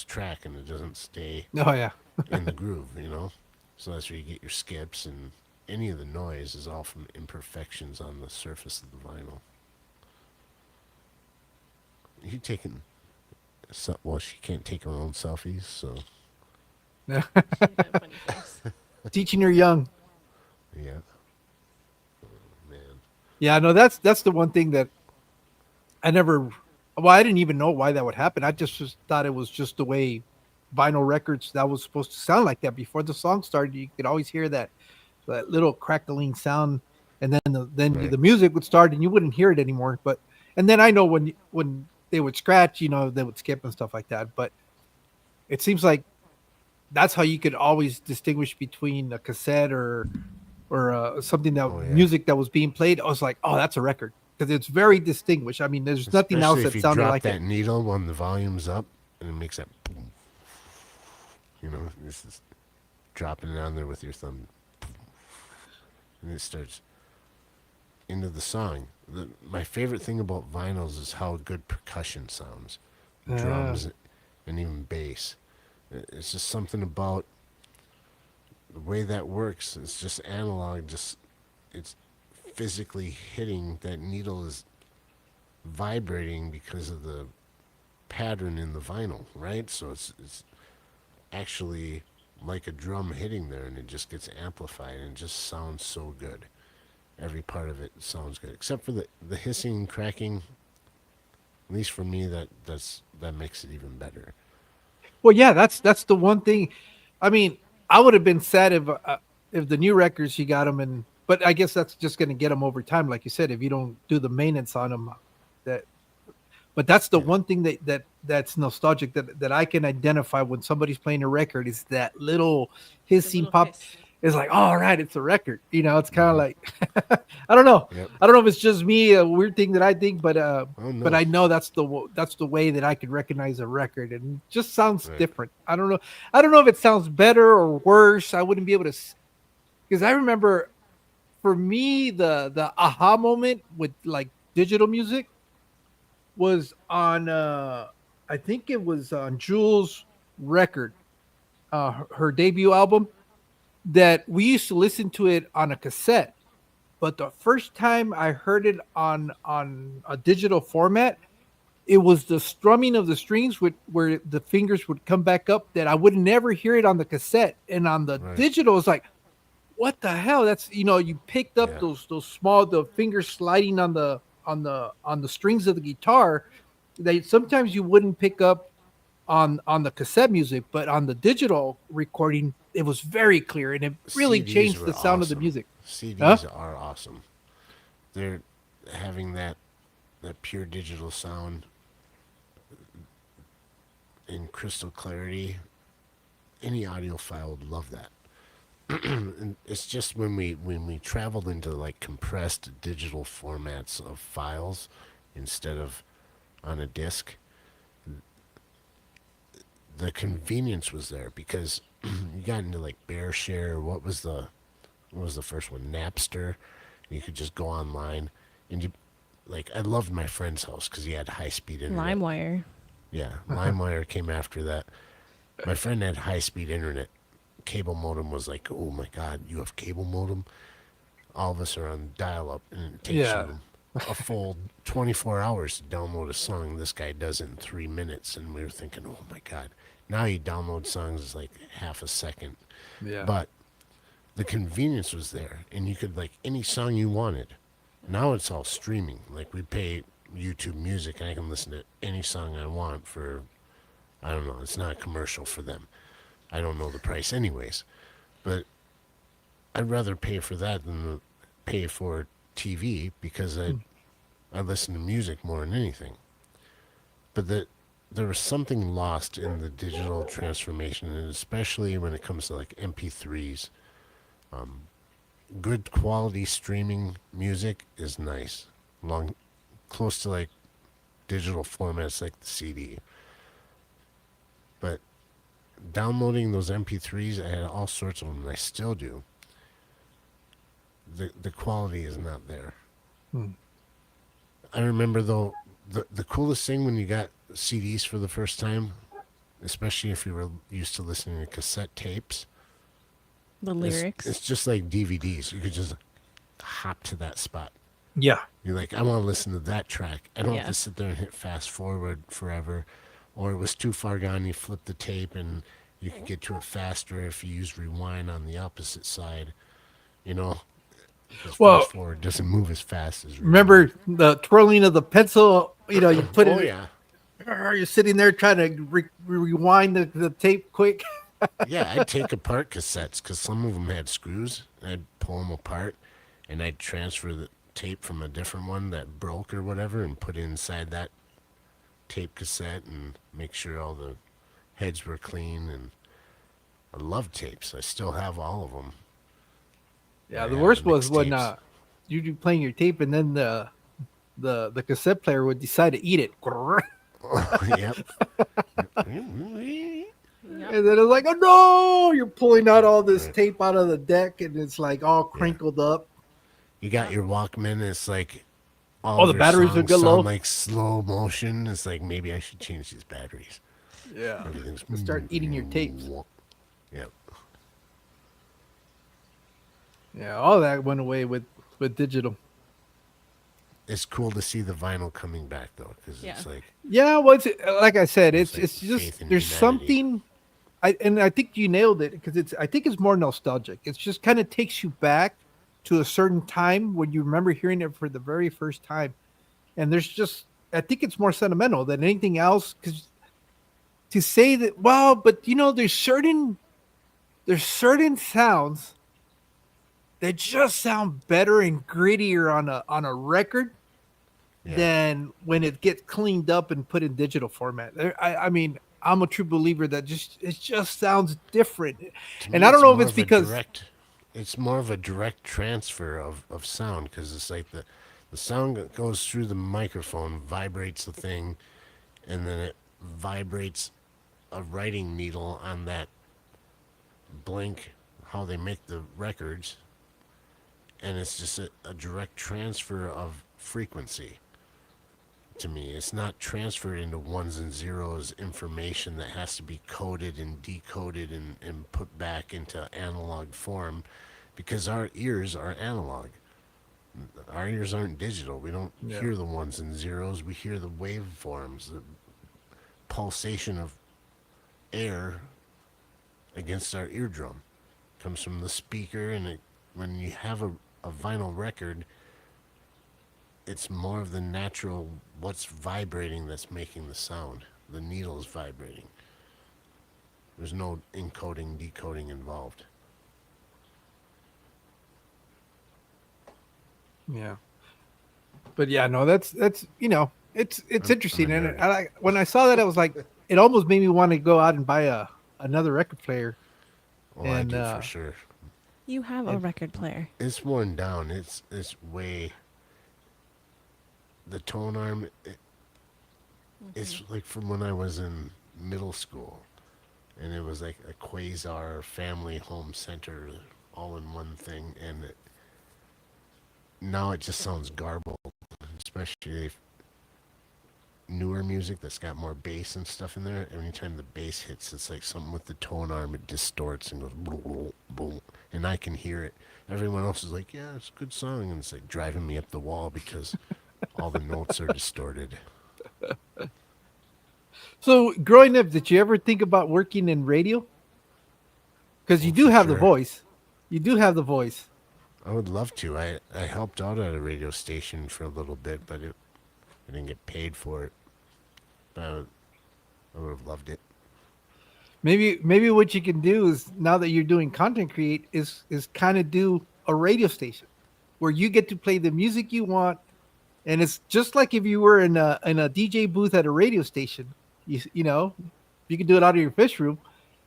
track and it doesn't stay Oh yeah. in the groove, you know? So that's where you get your skips, and any of the noise is all from imperfections on the surface of the vinyl. You taking, well, she can't take her own selfies, so she's a funny face. Teaching her young. yeah, man. Yeah, no, that's the one thing that I never. Well, I didn't even know why that would happen. I just thought it was just the way vinyl records that was supposed to sound like that. Before the song started, you could always hear that little crackling sound, and then Right. the music would start, and you wouldn't hear it anymore. But and then I know when they would scratch, they would skip and stuff like that. But it seems like that's how you could always distinguish between a cassette or something that Oh yeah. music that was being played. I was like, oh, that's a record because it's very distinguished. I mean, there's nothing else Especially if that you sounded drop like that it. needle when the volume's up and it makes that boom, this is dropping it on there with your thumb, and it starts into the song. My favorite thing about vinyls is how good percussion sounds, Uh, drums, and even bass. It's just something about the way that works. It's just analog. Just it's physically hitting that needle is vibrating because of the pattern in the vinyl, right? So it's actually like a drum hitting there, and it just gets amplified and it just sounds so good. Every part of it sounds good, except for the hissing and cracking. At least for me, that makes it even better. Well, yeah, that's the one thing. I mean, I would have been sad if the new records you got them, and but I guess that's just going to get them over time, like you said. If you don't do the maintenance on them, that. But that's the Yeah, one thing that's nostalgic that I can identify when somebody's playing a record is that little The hissing little pop. hiss. It's like, oh, all right, it's a record. It's kind of like I don't know. yep. I don't know if it's just me, a weird thing that I think, Oh but no, I know that's the way that I could recognize a record, and it just sounds right. different. I don't know. I don't know if it sounds better or worse. I wouldn't be able to, because I remember for me the aha moment with like digital music was on I think it was on Jules' record, her debut album, that we used to listen to it on a cassette. But the first time I heard it on a digital format, it was the strumming of the strings where the fingers would come back up that I would never hear it on the cassette. And on the Right. digital, it's like, what the hell? That's you picked up Yeah. those small the fingers sliding on the strings of the guitar. They sometimes you wouldn't pick up on the cassette music, but on the digital recording, it was very clear and it really CDs changed the were sound of the awesome. music. Huh? CDs are awesome. They're having that pure digital sound in crystal clarity. Any audiophile would love that. And it's just when we traveled into like compressed digital formats of files instead of on a disc, the convenience was there because you got into like BearShare. What was the first one? Napster. You could just go online and you like. I loved my friend's house because he had high speed internet. LimeWire. Yeah, LimeWire came after that. My friend had high speed internet. Cable modem was like, oh my god, you have cable modem. All of us are on dial up, and it takes Yeah. you a full 24 hours to download a song. This guy does it in 3 minutes, and we were thinking, oh my god. Now you download songs is like half a second, Yeah. but the convenience was there, and you could like any song you wanted. Now it's all streaming. Like we pay YouTube Music, and I can listen to any song I want for I don't know. It's not a commercial for them. I don't know the price anyways, but I'd rather pay for that than pay for TV because I listen to music more than anything. But there was something lost in the digital transformation, and especially when it comes to like MP3s. Good quality streaming music is nice, long, close to like digital formats like the CD. But downloading those MP3s, I had all sorts of them, and I still do. The quality is not there. Hmm. I remember though the coolest thing when you got CDs for the first time, especially if you were used to listening to cassette tapes. The lyrics. It's just like DVDs. You could just hop to that spot. Yeah. You're like, I want to listen to that track. I don't have Yeah. to sit there and hit fast forward forever. Or it was too far gone, you flip the tape and you can get to it faster if you use rewind on the opposite side. You know, because Well, fast forward doesn't move as fast as rewind. remember the twirling of the pencil? You put Oh, it. yeah. You're sitting there trying to rewind the tape quick. Yeah, I'd take apart cassettes because some of them had screws. I'd pull them apart and I'd transfer the tape from a different one that broke or whatever and put it inside that tape cassette and make sure all the heads were clean. And I love tapes. I still have all of them. Yeah, I the have worst the was when mixtapes. you'd be playing your tape and then the cassette player would decide to eat it. Yep. Yep. And then it's like, oh no, you're pulling out all this Right. tape out of the deck and it's like all crinkled up. You got your Walkman. It's like all Oh, the their batteries are songs good sound low. like slow motion. It's like maybe I should change these batteries. Yeah. Everything's Start eating your tapes. Yep. Yeah, all that went away with digital. it's cool to see the vinyl coming back though, because Yeah. it's like Yeah, well, it's like I said, almost like it's just faith in there's humanity. something. I think you nailed it because I think it's more nostalgic. It's just kind of takes you back to a certain time when you remember hearing it for the very first time, and there's just I think it's more sentimental than anything else because to say that well, but there's certain sounds that just sound better and grittier on a record Yeah, than when it gets cleaned up and put in digital format. I mean, I'm a true believer that just it just sounds different, to and me I don't it's know if more it's of a because direct. It's more of a direct transfer of sound because it's like the sound goes through the microphone, vibrates the thing, and then it vibrates a writing needle on that blank how they make the records, and it's just a direct transfer of frequency to me. It's not transferred into ones and zeros information that has to be coded and decoded and put back into analog form because our ears are analog. Our ears aren't digital. We don't yeah. hear the ones and zeros. We hear the waveforms, the pulsation of air against our eardrum. Comes from the speaker, and when you have a vinyl record, it's more of the natural what's vibrating that's making the sound. The needle's vibrating. There's no encoding, decoding involved. Yeah, but yeah, no, that's it's I'm a interesting, and nerd. when I saw that, I was like, it almost made me want to go out and buy a another record player, Oh, I and do for sure. You have a and record player. It's worn down. It's way the tone arm. It's like from when I was in middle school, and it was like a Quasar family home center, all in one thing, and now it just sounds garbled, especially newer music that's got more bass and stuff in there. Every time the bass hits, it's like something with the tone arm. It distorts and goes boom, boom, boom, and I can hear it. Everyone else is like, "Yeah, it's a good song," and it's like driving me up the wall because all the notes are distorted. so growing up, did you ever think about working in radio? Because you Oh, do for have the sure. voice, you do have the voice. I would love to. I helped out at a radio station for a little bit, but I didn't get paid for it. But I would have loved it. Maybe what you can do is now that you're doing content create is kind of do a radio station where you get to play the music you want, and it's just like if you were in a DJ booth at a radio station. You know, you can do it out of your fish room,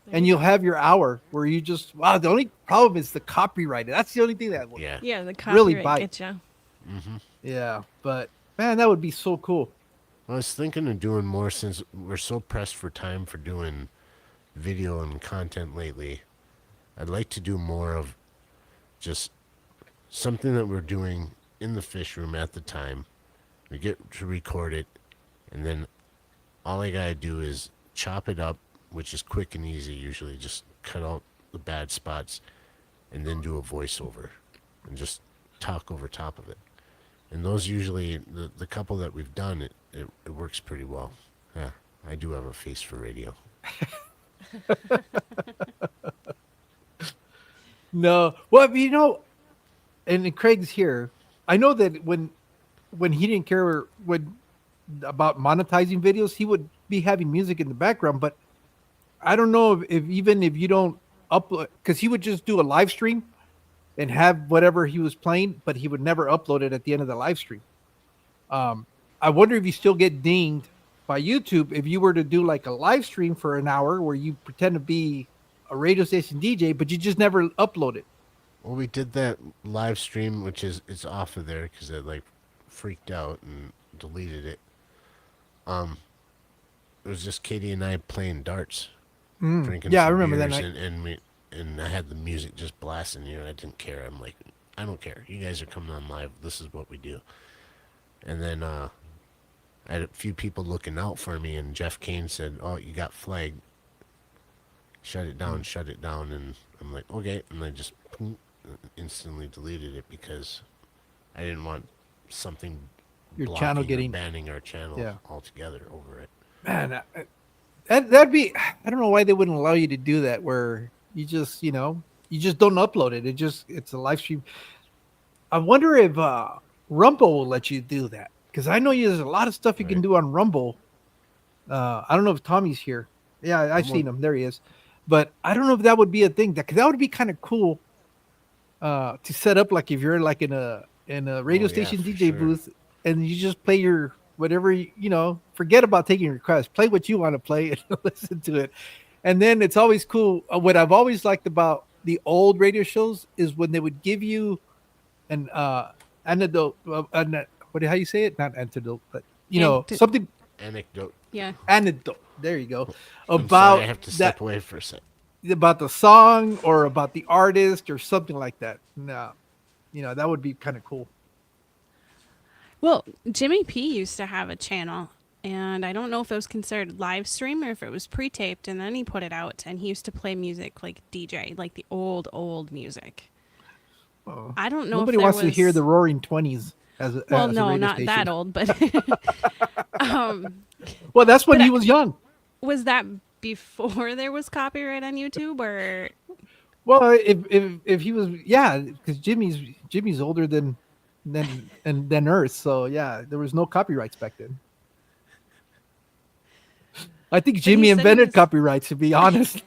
There and you you'll go. have your hour where you just wow. The only problem is the copyright. That's the only thing that would Yeah. Yeah, the really copyright bite. gets you. Yeah, but man, that would be so cool. I was thinking of doing more since we're so pressed for time for doing video and content lately. I'd like to do more of just something that we're doing in the fish room at the time. We get to record it, and then all I gotta do is chop it up, which is quick and easy usually. Just cut out the bad spots, and then do a voiceover, and just talk over top of it. And those usually, the couple that we've done, it works pretty well. Yeah, I do have a face for radio. No, well, and Craig's here. I know that when he didn't care when about monetizing videos, he would be having music in the background. But I don't know if even if you don't upload, because he would just do a live stream and have whatever he was playing, but he would never upload it at the end of the live stream. I wonder if you still get dinged by YouTube if you were to do like a live stream for an hour where you pretend to be a radio station DJ, but you just never upload it. Well, we did that live stream, which is it's off of there because it like freaked out and deleted it. It was just Katie and I playing darts, drinking Yeah, I some remember that beers, night. and I had the music just blasting here. I didn't care. I'm like, I don't care. You guys are coming on live. This is what we do. And then I had a few people looking out for me, and Jeff Kane said, "Oh, you got flagged. Shut it down. Shut it down." And I'm like, "Okay," and I just instantly deleted it because I didn't want something your blocking channel or getting banning our channel Yeah. altogether over it. man. That'd be. I don't know why they wouldn't allow you to do that. Where you just you just don't upload it. It's a live stream. I wonder if Rumble will let you do that because I know there's a lot of stuff you can Right. do on Rumble. I don't know if Tommy's here. Yeah, I've I'm seen on- him. There he is. But I don't know if that would be a thing. That would be kind of cool to set up. Like if you're like in a radio Oh, yeah, station for DJ sure. booth and you just play your whatever forget about taking requests. Play what you want to play and listen to it. And then it's always cool. What I've always liked about the old radio shows is when they would give you an antidote. What how you say it? Not antidote, but something Anecdote. Yeah. anecdote. There you go. I'm sorry, I About have to that, step away for a sec. about the song or about the artist or something like that. No, that would be kind of cool. Well, Jimmy P used to have a channel, and I don't know if it was considered live stream or if it was pre-taped, and then he put it out, and he used to play music like DJ, like the old music. Oh. I don't know Nobody if there wants to hear was- the Roaring Twenties as a Well, as a no, radio not station. that old, but Well, that's when But he was young. was that before there was copyright on YouTube, or Well, if he was, yeah, because Jimmy's older than Earth, so yeah, there was no copyrights back then. I think he Jimmy said he invented was- copyrights, to be honest.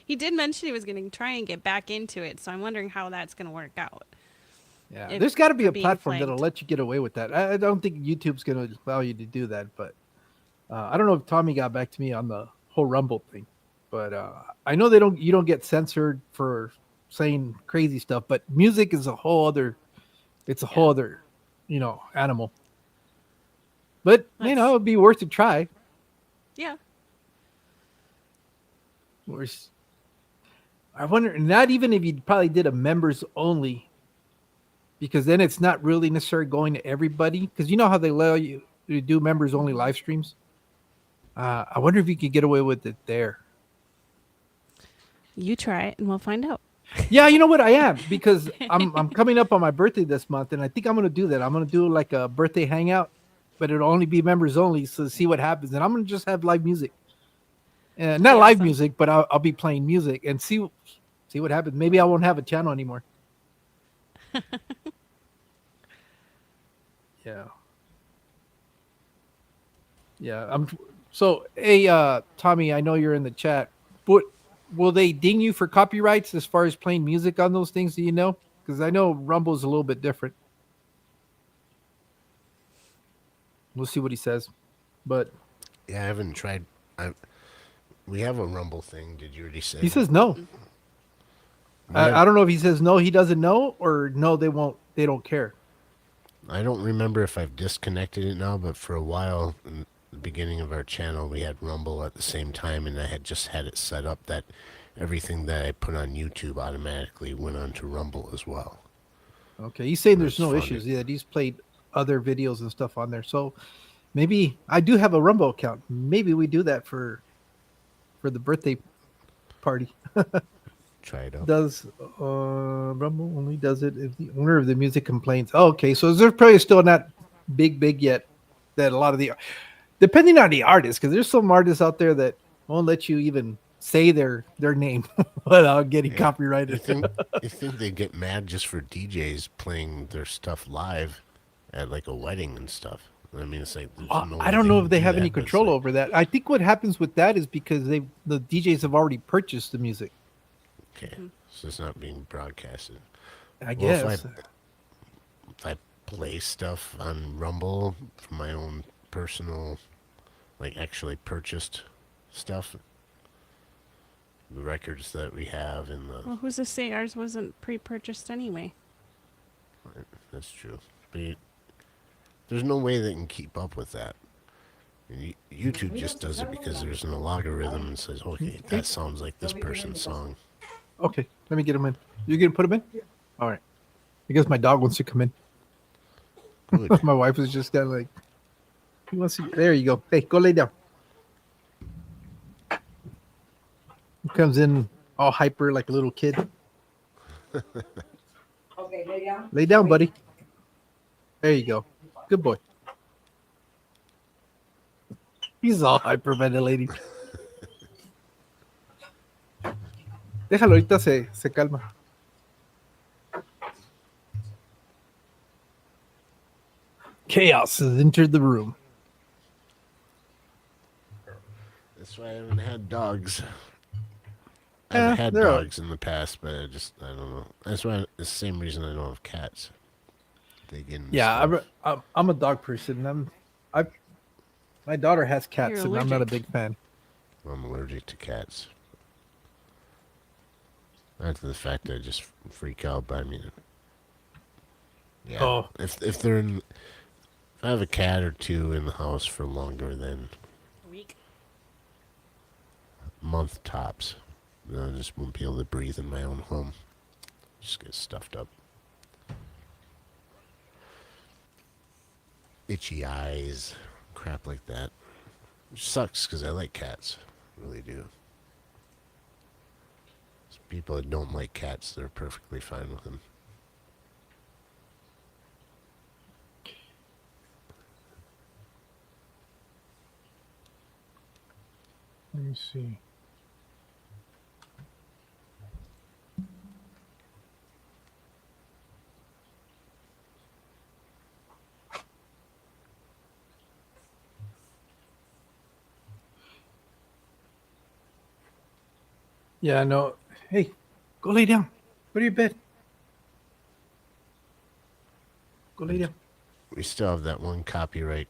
he did mention he was going to try and get back into it, so I'm wondering how that's going to work out. Yeah, If there's got to be for a being platform that'll flagged. let you get away with that. I don't think YouTube's going to allow you to do that, but I don't know if Tommy got back to me on the whole Rumble thing. But I know you don't get censored for saying crazy stuff, but music is a whole other, it's a whole other, animal. But That's- it'd be worth a try. Yeah. I wonder, not even if you probably did a members only, because then it's not really necessarily going to everybody. Because you know how they allow you to do members only live streams. I wonder if you could get away with it there. You try it, and we'll find out. Yeah, you know what I am, because I'm coming up on my birthday this month, and I think I'm gonna do that. I'm gonna do like a birthday hangout, but it'll only be members only, so see what happens. And I'm gonna just have live music, not live awesome. music, but I'll be playing music and see what happens. Maybe I won't have a channel anymore. Yeah. So hey, Tommy, I know you're in the chat, but will they ding you for copyrights as far as playing music on those things? Do you know? Because I know Rumble's a little bit different. We'll see what he says. But Yeah, I haven't tried. We have a Rumble thing. Did you already say? he says no. I don't know if he says no, he doesn't know, or no, they won't. They don't care. I don't remember if I've disconnected it now, but for a while, in the beginning of our channel, we had Rumble at the same time, and I had just had it set up that everything that I put on YouTube automatically went onto Rumble as well. Okay, he's saying there's That's no funny. issues. Yeah, he's played other videos and stuff on there. So maybe I do have a Rumble account. Maybe we do that for the birthday party. Try it out. Does Rumble only does it if the owner of the music complains? Oh, okay, so they're probably still not big yet. That a lot of depending on the artist, because there's some artists out there that won't let you even say their name without getting You copyrighted. you think they get mad just for DJs playing their stuff live at like a wedding and stuff? I mean, it's like there's no I way don't know if would they do have that, any but it's control like, over that. I think what happens with that is because the DJs have already purchased the music. Okay, so it's not being broadcasted. I Well, guess. if I play stuff on Rumble from my own personal, like actually purchased stuff, the records that we have and the Well, who's to say ours wasn't pre-purchased anyway? that's true. But there's no way they can keep up with that. And YouTube just does it because there's an algorithm and says, okay, that sounds like this person's song. Okay, let me get him in. You gonna put him in? All right. I guess my dog wants to come in. Good. My wife was just kind of like, he wants to. There you go. Hey, go lay down. He comes in all hyper like a little kid. Okay, lay down. Lay down, buddy. There you go. Good boy. He's all hyperventilating. Déjalo, ahorita se calma. Chaos has entered the room. That's why I haven't had dogs. I've had they're all- dogs in the past, but I don't know. That's why it's the same reason I don't have cats. They get in the Yeah, stuff. I'm a dog person. My daughter has cats, You're and I'm not a allergic. big fan. I'm allergic to cats. Not to the fact that I just freak out, but I mean, yeah. Oh. If they're in, if I have a cat or two in the house for longer than Week. a month tops, then I just won't be able to breathe in my own home. Just get stuffed up. Itchy eyes, crap like that. Which sucks because I like cats. Really do. There's people that don't like cats, they're perfectly fine with them. Let me see. Yeah, no. Hey, go lay down. Go to your bed. Go lay down. We still have that one copyright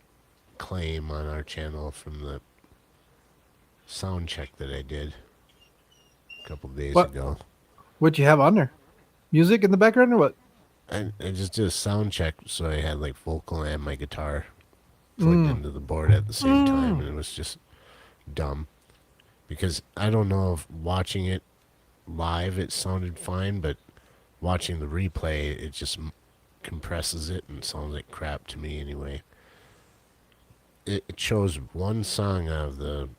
claim on our channel from the sound check that I did a couple days What? ago. What'd you have on there? Music in the background or what? I just did a sound check, so I had like vocal and my guitar plugged into the board at the same time, and it was just dumb. Because I don't know if watching it live it sounded fine, but watching the replay it just compresses it and sounds like crap to me anyway. It chose one song out of the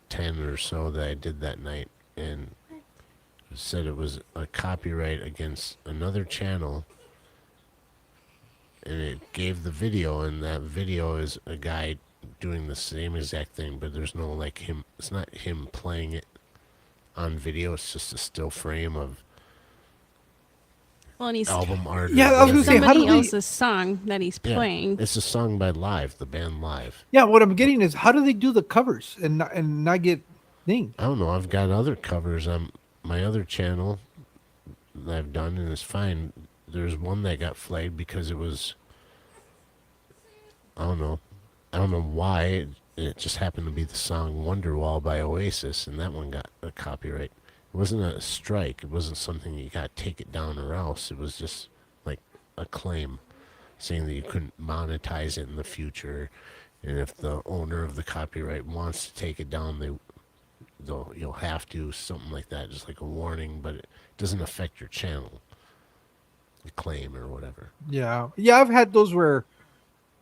10 or so that I did that night, and it said it was a copyright against another channel, and it gave the video, and that video is a guy doing the same exact thing, but there's no like him, it's not him playing it on video, it's just a still frame of Well, and he's album art. Yeah, or I was gonna whatever. say, how somebody do they- else's song that he's Yeah, playing. it's a song by Live, the band Live. Yeah, what I'm getting is how do they do the covers and not get dinged? I don't know, I've got other covers on my other channel that I've done, and it's fine. There's one that got flagged because it was, I don't know why. It just happened to be the song Wonderwall by Oasis, and that one got a copyright. It wasn't a strike. It wasn't something you got to take it down or else. It was just like a claim saying that you couldn't monetize it in the future, and if the owner of the copyright wants to take it down, you'll have to, something like that, just like a warning, but it doesn't affect your channel, the claim or whatever. Yeah, yeah, I've had those where,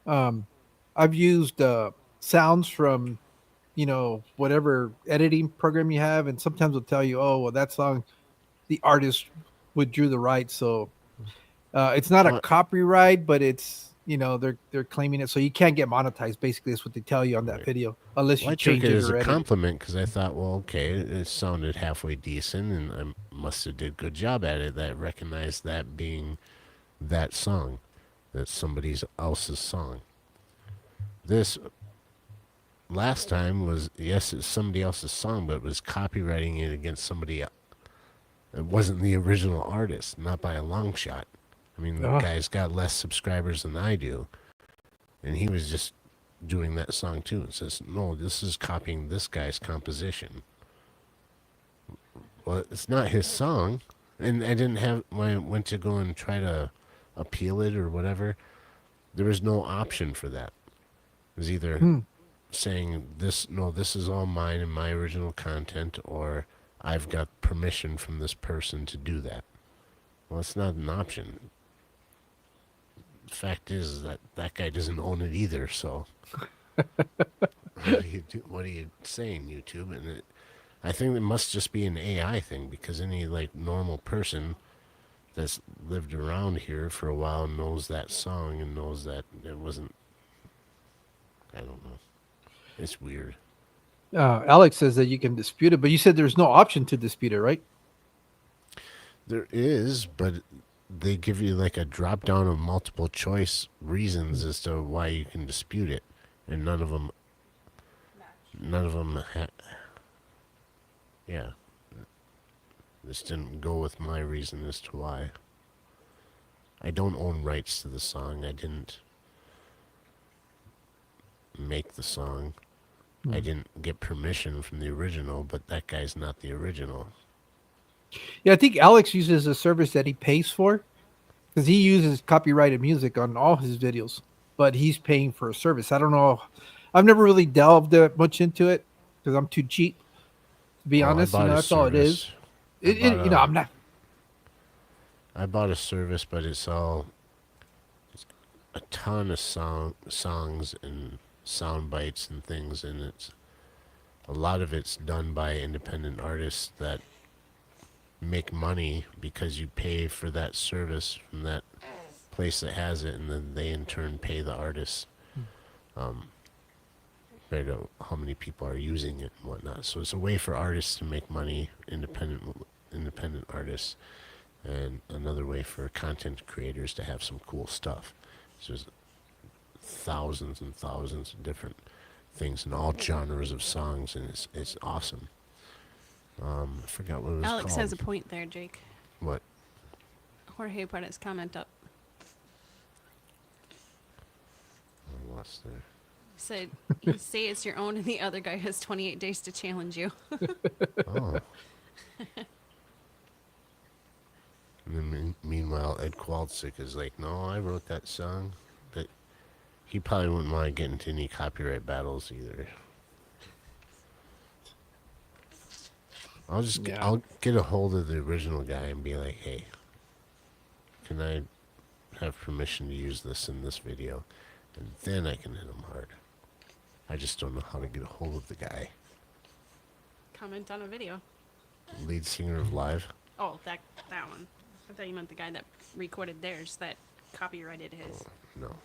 I've used sounds from, whatever editing program you have, and sometimes it'll tell you, oh, well, that song, the artist withdrew the rights, so it's not a Well- copyright, but it's they're claiming it, so you can't get monetized. Basically, that's what they tell you on that Right. video, unless Well, you I took change it it as or a edit it. compliment because I thought, well, okay, it sounded halfway decent, and I must have did a good job at it. That I recognized that being that song, that's somebody else's song. This last time was, yes, it's somebody else's song, but it was copywriting it against somebody else. It wasn't the original artist, not by a long shot. I mean, the Ugh. guy's got less subscribers than I do, and he was just doing that song too. It says, no, this is copying this guy's composition. Well, it's not his song, and I didn't have, when I went to go and try to appeal it or whatever, there was no option for that. It was either saying this, no, this is all mine and my original content, or I've got permission from this person to do that. Well, it's not an option. The fact is that that guy doesn't own it either, so what are you saying, YouTube? And I think it must just be an AI thing, because any like normal person that's lived around here for a while knows that song and knows that it wasn't. I don't know. It's weird. Alex says that you can dispute it, but you said there's no option to dispute it, right? There is, but they give you like a drop down of multiple choice reasons as to why you can dispute it, and none of them, yeah, this didn't go with my reason as to why. I don't own rights to the song. I didn't make the song. I didn't get permission from the original, but that guy's not the original. Yeah, I think Alex uses a service that he pays for because he uses copyrighted music on all his videos, but he's paying for a service. I don't know. I've never really delved that much into it because I'm too cheap, to be Well, honest. I bought a That's all it is. service. I bought I'm not. I bought a service, but it's all a ton of songs and sound bites and things, and it's a lot of it's done by independent artists that make money because you pay for that service from that place that has it, and then they in turn pay the artists right on how many people are using it and whatnot. So it's a way for artists to make money, independent artists, and another way for content creators to have some cool stuff. So there's thousands and thousands of different things in all genres of songs, and it's awesome. I forgot what it was Alex called. has a point there, Jake. What? Jorge put his comment up. I lost there. Said, you say it's your own, and the other guy has 28 days to challenge you. Oh. And then meanwhile, Ed Kowalczyk is like, no, I wrote that song. But he probably wouldn't want to get into any copyright battles either. I'll get a hold of the original guy and be like, hey, can I have permission to use this in this video? And then I can hit him hard. I just don't know how to get a hold of the guy. Comment on a video. Lead singer of Live. Oh, that one. I thought you meant the guy that recorded theirs that copyrighted his. No.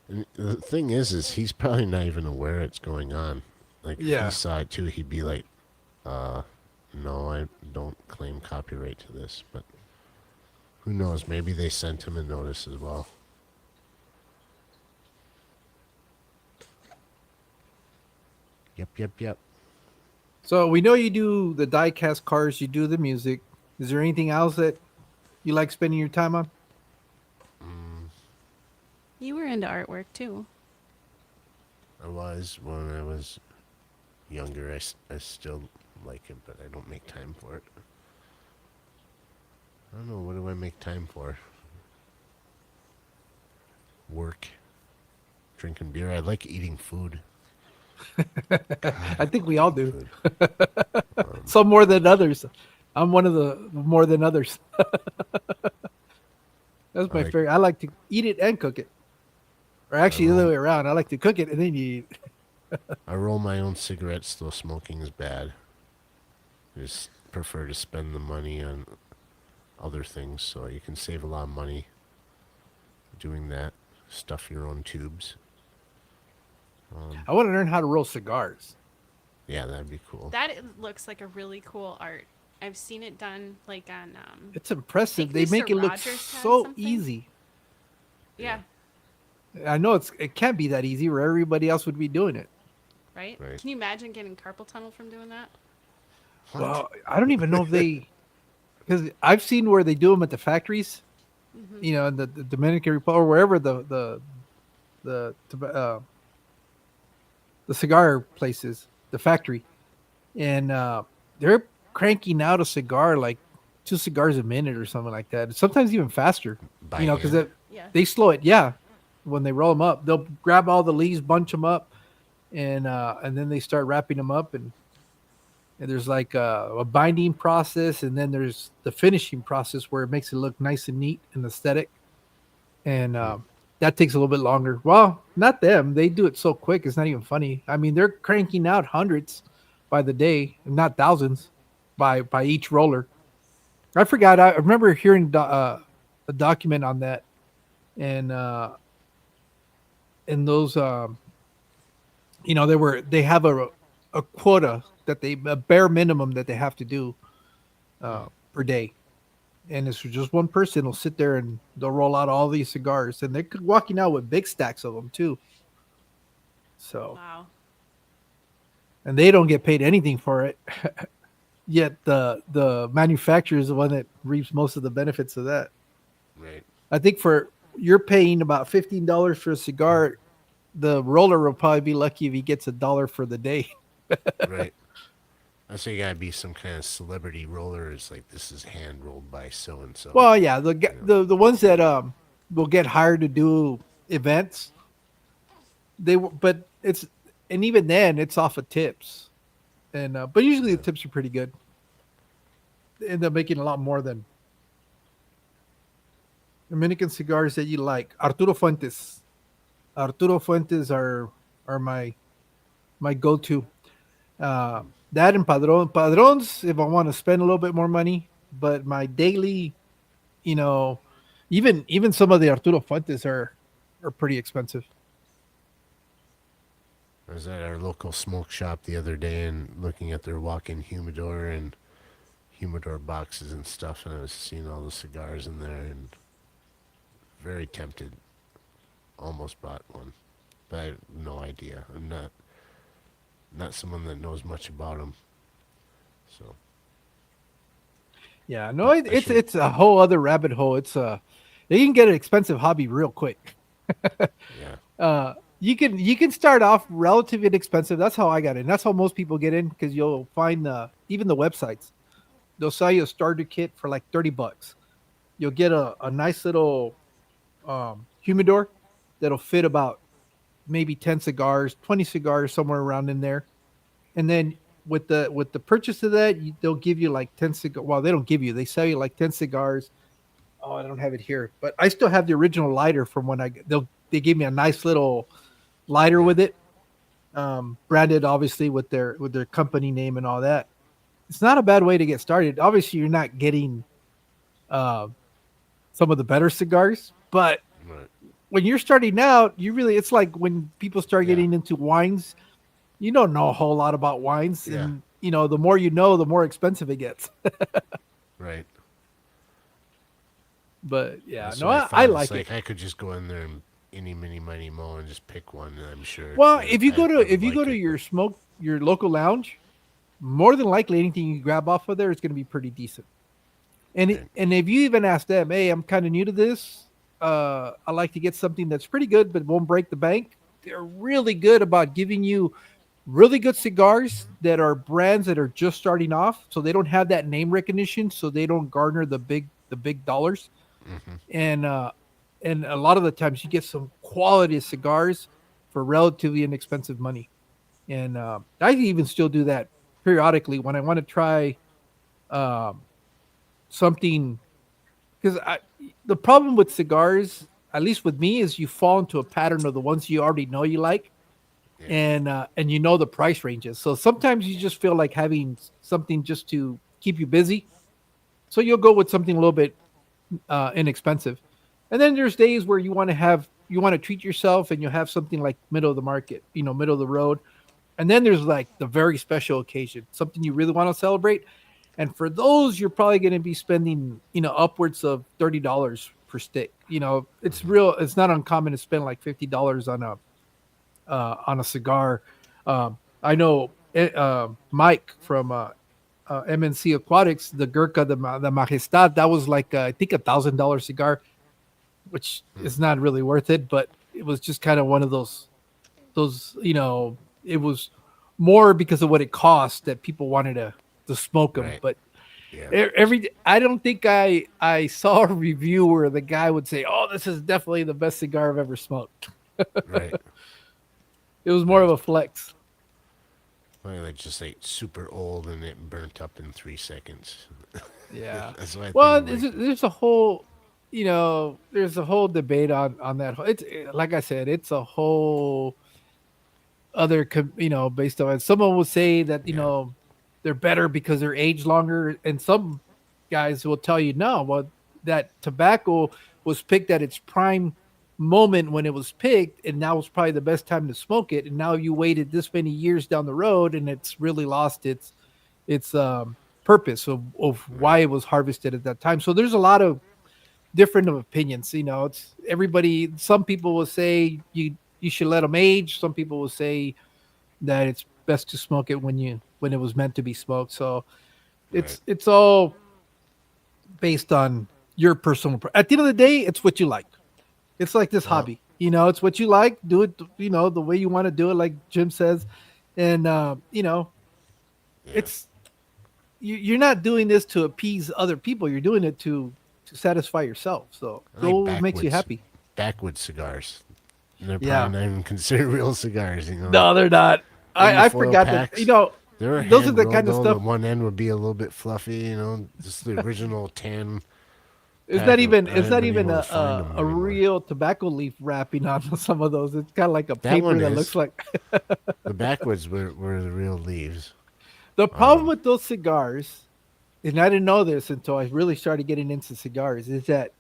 And the thing is he's probably not even aware it's going on. Like, if Yeah. he saw it too, he'd be like, no, I don't claim copyright to this. But who knows? Maybe they sent him a notice as well. Yep. So we know you do the die-cast cars, you do the music. Is there anything else that you like spending your time on? You were into artwork too. I was when I was younger. I still like it, but I don't make time for it. I don't know. What do I make time for? Work. Drinking beer. I like eating food. I think we all do. Food. Some more than others. I'm one of the more than others. That's my Like- favorite. I like to eat it and cook it. Or actually, the other way around. I like to cook it and then you eat. I roll my own cigarettes, though smoking is bad. I just prefer to spend the money on other things, so you can save a lot of money doing that. Stuff your own tubes. I want to learn how to roll cigars. Yeah, that'd be cool. Looks like a really cool art. I've seen it done like on. It's impressive. think They make Mr. it look Rogers had so something. easy. Yeah. I know it can't be that easy where everybody else would be doing it. Right? Right. Can you imagine getting carpal tunnel from doing that? Well, I don't even know if they, because I've seen where they do them at the factories, you know, in the Dominican Republic or wherever the cigar places, the factory, and they're cranking out a cigar like 2 cigars a minute or something like that. Sometimes even faster, By you know, because hand? Yeah. they slow it. Yeah, when they roll them up, they'll grab all the leaves, bunch them up, and then they start wrapping them up, and there's like a binding process, and then there's the finishing process where it makes it look nice and neat and aesthetic, and that takes a little bit longer. Well, not them; they do it so quick, it's not even funny. I mean, they're cranking out hundreds by the day, not thousands, by each roller. I forgot. I remember hearing a document on that, and those they have a quota that they a bare minimum that they have to do per day, and it's just one person will sit there and they'll roll out all these cigars, and they're walking out with big stacks of them too. So, Wow. and they don't get paid anything for it. Yet the manufacturer is the one that reaps most of the benefits of that. Right. I think for you're paying about $15 for a cigar. The roller will probably be lucky if he gets $1 for the day. Right. I say you gotta be some kind of celebrity roller. It's like this is hand rolled by so and so. Well, yeah, the ones that will get hired to do events, but it's and even then it's off of tips, and but usually the tips are pretty good. They end up making a lot more than Dominican cigars that you like. Arturo Fuentes. Arturo Fuentes are my go to. That and Padrones if I want to spend a little bit more money. But my daily, you know, even some of the Arturo Fuentes are pretty expensive. I was at our local smoke shop the other day and looking at their walk-in humidor and humidor boxes and stuff, and I was seeing all the cigars in there and very tempted. Almost bought one, but I have no idea. I'm not someone that knows much about them, so. Yeah, no, But I it's should, it's a whole other rabbit hole. You can get an expensive hobby real quick. yeah, You can start off relatively inexpensive. That's how I got in. That's how most people get in because you'll find even the websites. They'll sell you a starter kit for like $30. You'll get a nice little humidor that'll fit about maybe 10 cigars, 20 cigars, somewhere around in there. And then with the purchase of that, they'll give you like 10 cigars. Well, they don't give you. They sell you like 10 cigars. Oh, I don't have it here, but I still have the original lighter from when they gave me a nice little lighter with it, branded obviously with their company name and all that. It's not a bad way to get started. Obviously, you're not getting uh, some of the better cigars, but right, when you're starting out, it's like when people start yeah, getting into wines, you don't know a whole lot about wines, yeah, and the more you know, the more expensive it gets. right. But yeah, That's no, what I I found. It's like it. like I could just go in there and any mini miny mo and just pick one, and I'm sure. Well, that if you go to I would if you go like to it, your local lounge, more than likely anything you grab off of there is going to be pretty decent. right, And if you even ask them, hey, I'm kind of new to this, I like to get something that's pretty good but won't break the bank. They're really good about giving you really good cigars that are brands that are just starting off, so they don't have that name recognition, so they don't garner the big dollars. mm-hmm, And a lot of the times you get some quality cigars for relatively inexpensive money. And I even still do that periodically when I want to try um, something because the problem with cigars, at least with me, is you fall into a pattern of the ones you already know you like, yeah, and the price ranges. So sometimes you just feel like having something just to keep you busy. So you'll go with something a little bit inexpensive. And then there's days where you want to treat yourself and you'll have something like middle of the market, middle of the road. And then there's like the very special occasion, something you really want to celebrate. And for those, you're probably going to be spending, upwards of $30 per stick. It's not uncommon to spend like $50 on a cigar. I know Mike from MNC Aquatics, the Gurkha, the Majestad, that was like I think $1,000 cigar, which is not really worth it, but it was just kind of one of those it was more because of what it cost that people wanted to smoke them. right, But yeah, I don't think I saw a review where the guy would say, "Oh, this is definitely the best cigar I've ever smoked." right. It was more of a flex. Well, like just like super old and it burnt up in 3 seconds. Yeah. That's what I Well, think. there's a whole, there's a whole debate on that. It's like I said, it's a whole other, based on it. Someone will say that Yeah, they're better because they're aged longer, and some guys will tell you no. Well, that tobacco was picked at its prime moment when it was picked, and now was probably the best time to smoke it. And now you waited this many years down the road, and it's really lost its purpose of why Right. it was harvested at that time. So there's a lot of different of opinions. It's everybody. Some people will say you should let them age. Some people will say that it's best to smoke it when it was meant to be smoked. So Right. it's all based on your personal. At the end of the day, it's what you like. It's like this Well, hobby. It's what you like. Do it. The way you want to do it, like Jim says, and yeah. it's you're not doing this to appease other people. You're doing it to satisfy yourself. So I like go what makes you happy. backwoods cigars. And they're Yeah. probably not even considered real cigars, No, they're not. in the I foil forgot that. packs. They were Those are hand the rolled kind of though. The stuff. one end would be a little bit fluffy, just the original tan It's pack. not even. I It's haven't not been even able to find them a anymore. real tobacco leaf wrapping on some of those. It's kind of like a That paper one that is. looks like. The backwoods were the real leaves. The problem Um, with those cigars, and I didn't know this until I really started getting into cigars, is that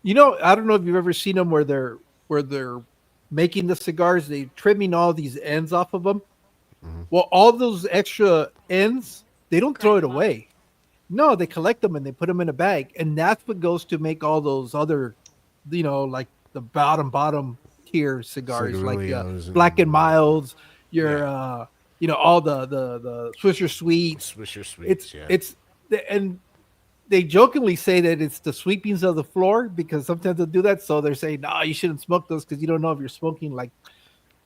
I don't know if you've ever seen them where they're making the cigars, they trimming all these ends off of them. mhm. Well, all those extra ends, they don't throw Grind it them up. away. No, they collect them and they put them in a bag, and that's what goes to make all those other, like the bottom tier cigars, like Cigarillos Black and and Milds, yeah, your all the Swisher Sweets. Swisher It's sweets. Yeah, it's and they jokingly say that it's the sweepings of the floor because sometimes they'll do that. So they're saying, no, you shouldn't smoke those because you don't know if you're smoking like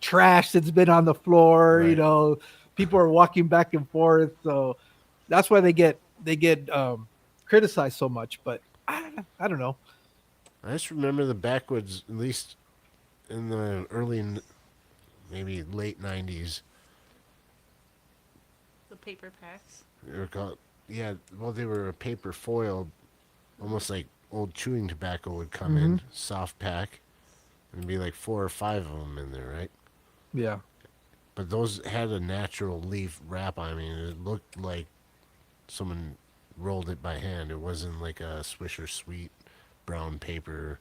trash that's been on the floor. right. People are walking back and forth. So that's why they get criticized so much. But I don't know. I just remember the backwoods, at least in the maybe late '90s. The paper packs. They were called, yeah. Well, they were a paper foil, almost like old chewing tobacco would come Hmm. in, soft pack, and be like 4 or 5 of them in there, right? Yeah. But those had a natural leaf wrap. I mean, it looked like someone rolled it by hand. It wasn't like a Swisher Sweet brown paper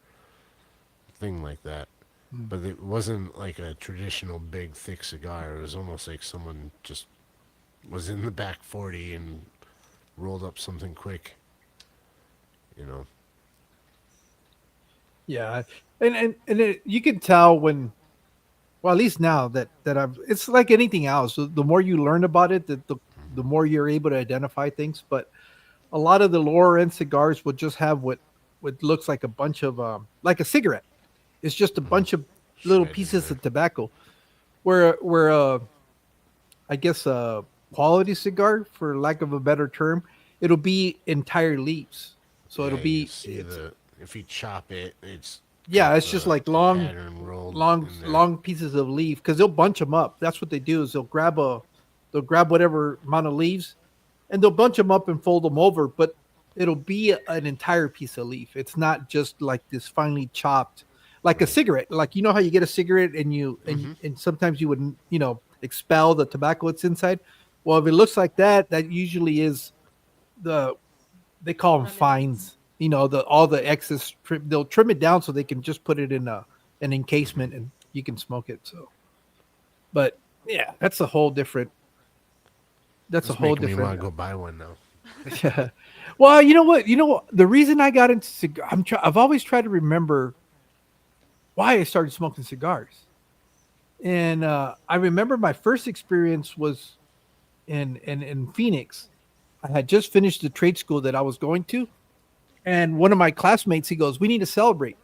thing like that. Mm. But it wasn't like a traditional big thick cigar. It was almost like someone just was in the back 40 and rolled up something quick, you know. Yeah. And you can tell when, well, at least now that I've, it's like anything else. The more you learn about it, the more you're able to identify things. But a lot of the lower end cigars will just have what looks like a bunch of like a cigarette. It's just a bunch of little Shred in pieces there. of tobacco. Where I guess a quality cigar, for lack of a better term, it'll be entire leaves. So it'll Yeah, you be see it's if you chop it, it's yeah, got it's just like the long pattern rolled long in there. long pieces of leaf because they'll bunch them up. That's what they do is they'll grab whatever amount of leaves and they'll bunch them up and fold them over, but it'll be an entire piece of leaf. It's not just like this finely chopped, like a Right. cigarette. Like how you get a cigarette and Mm-hmm. and sometimes you would expel the tobacco that's inside. Well, if it looks like that, that usually is the they call them Remnants. fines. The all the excess they'll trim it down so they can just put it in an encasement and you can smoke it. So, but yeah, that's a That's whole making me want different. to go buy one now. Yeah. Well, you know what? The reason I got into I've always tried to remember why I started smoking cigars. And I remember my first experience was in Phoenix. I had just finished the trade school that I was going to, and one of my classmates, he goes, "We need to celebrate."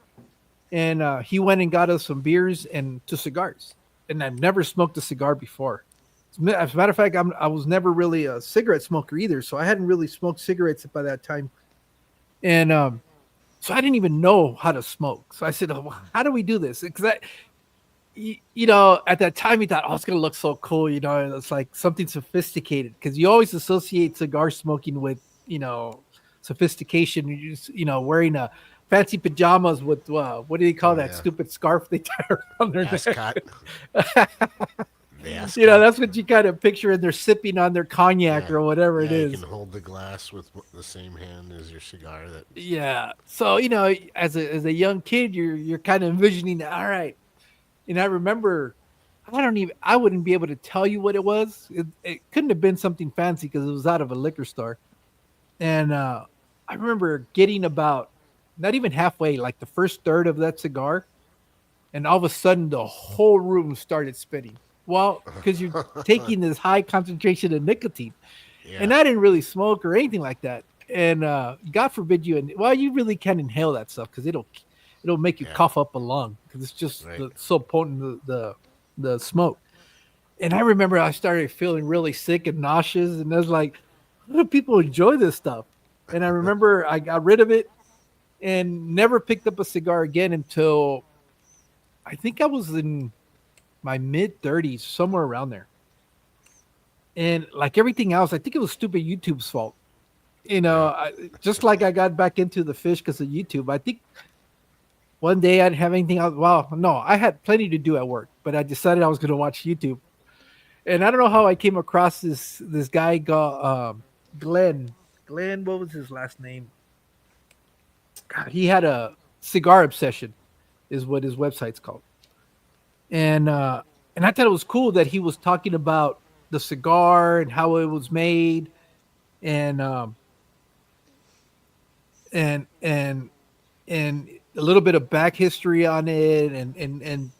And he went and got us some beers and two cigars. And I've never smoked a cigar before. As a matter of fact, I was never really a cigarette smoker either, so I hadn't really smoked cigarettes by that time. And so I didn't even know how to smoke. So I said, "Oh, how do we do this?" Because at that time, you thought, "Oh, it's gonna look so cool," it's like something sophisticated because you always associate cigar smoking with sophistication. You just wearing a fancy pajamas with what do they call Oh that yeah, stupid scarf they tie around their neck? ascot. The You know, that's what you kind of picture, and they're sipping on their cognac Yeah. or whatever it Yeah, you is. can hold the glass with the same hand as your cigar. That Yeah. So, you know, as a young kid, you're kind of envisioning, all right. And I remember, I wouldn't be able to tell you what it was. It couldn't have been something fancy because it was out of a liquor store. And I remember getting about not even halfway, like the first third of that cigar, and all of a sudden the whole room started spinning. Well, because you're taking this high concentration of nicotine, yeah, and I didn't really smoke or anything like that. And God forbid you, and well, you really can't inhale that stuff because it'll make you yeah, cough up a lung because it's just right. so potent the smoke. And I remember I started feeling really sick and nauseous, and I was like, "How do people enjoy this stuff?" And I remember I got rid of it and never picked up a cigar again until I think I was in my mid 30s, somewhere around there. And like everything else, I think it was stupid YouTube's fault. You know, Yeah, just like I got back into the fish because of YouTube. I think one day I didn't have anything else. Well, no, I had plenty to do at work, but I decided I was going to watch YouTube. And I don't know how I came across this guy called Glenn. Glenn, what was his last name? God, he had a cigar obsession, is what his website's called. And I thought it was cool that he was talking about the cigar and how it was made, and and and and a little bit of back history on it, and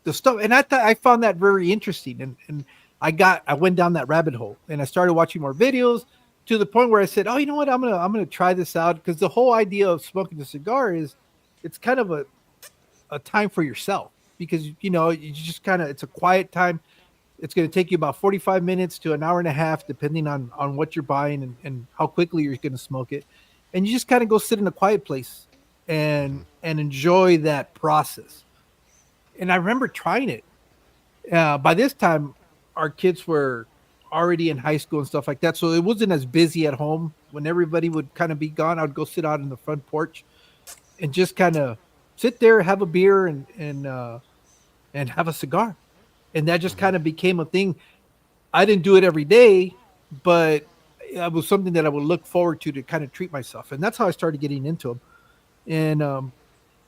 the stuff. And I found that very interesting, and I went down that rabbit hole, and I started watching more videos to the point where I said, oh, you know what, I'm gonna try this out, because the whole idea of smoking a cigar is it's kind of a time for yourself, because you know you just kind of, it's a quiet time. It's going to take you about 45 minutes to an hour and a half, depending on what you're buying, and how quickly you're going to smoke it. And you just kind of go sit in a quiet place and enjoy that process. And I remember trying it. By this time, our kids were already in high school and stuff like that, so it wasn't as busy at home. When everybody would kind of be gone, I would go sit out in the front porch and just kind of sit there, have a beer, and have a cigar. And that just hmm kind of became a thing. I didn't do it every day, but it was something that I would look forward to kind of treat myself. And that's how I started getting into them. And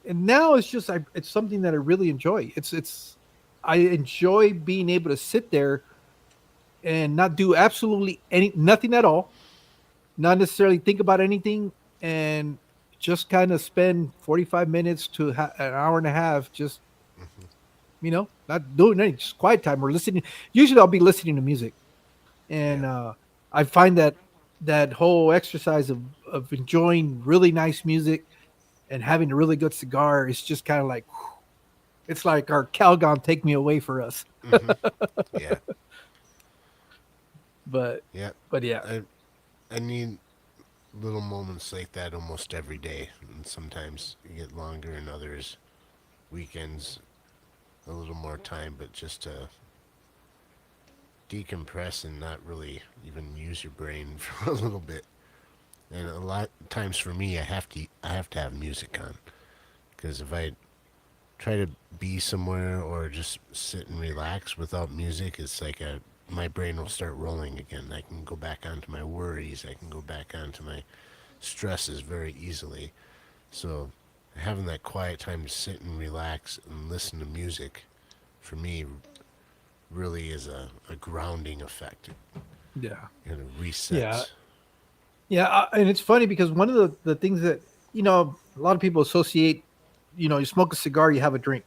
now it's just it's something that I really enjoy. It's I enjoy being able to sit there and not do absolutely nothing at all, not necessarily think about anything, and just kind of spend 45 minutes to an hour and a half just, not doing anything, just quiet time or listening. Usually I'll be listening to music. And yeah, I find that whole exercise of enjoying really nice music and having a really good cigar is just kind of like, whew, it's like our Calgon take me away for us. hmm yeah, But yeah. but yeah. I need little moments like that almost every day, and sometimes you get longer, and others weekends a little more time, but just to decompress and not really even use your brain for a little bit. And a lot of times for me, I have to have music on, because if I try to be somewhere or just sit and relax without music, it's like my brain will start rolling again. I can go back onto my worries. I can go back onto my stresses very easily. So having that quiet time to sit and relax and listen to music, for me, really is a grounding effect. Yeah. It Yeah. resets. Yeah. And it's funny because one of the things that, a lot of people associate, you smoke a cigar, you have a drink,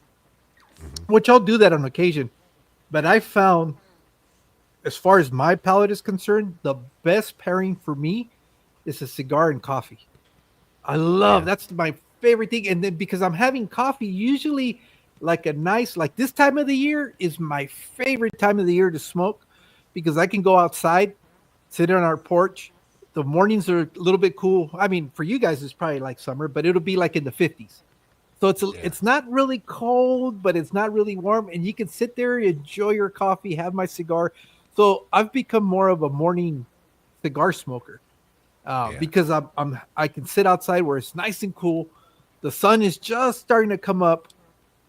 hmm which I'll do that on occasion. But I found, as far as my palate is concerned, the best pairing for me is a cigar and coffee. I love, Yeah. that's my favorite thing. And then because I'm having coffee, usually like a nice, like this time of the year is my favorite time of the year to smoke, because I can go outside, sit on our porch. The mornings are a little bit cool. I mean, for you guys, it's probably like summer, but it'll be like in the 50s. So Yeah. it's not really cold, but it's not really warm, and you can sit there, enjoy your coffee, have my cigar. So I've become more of a morning cigar smoker, Yeah. because I can sit outside where it's nice and cool. The sun is just starting to come up,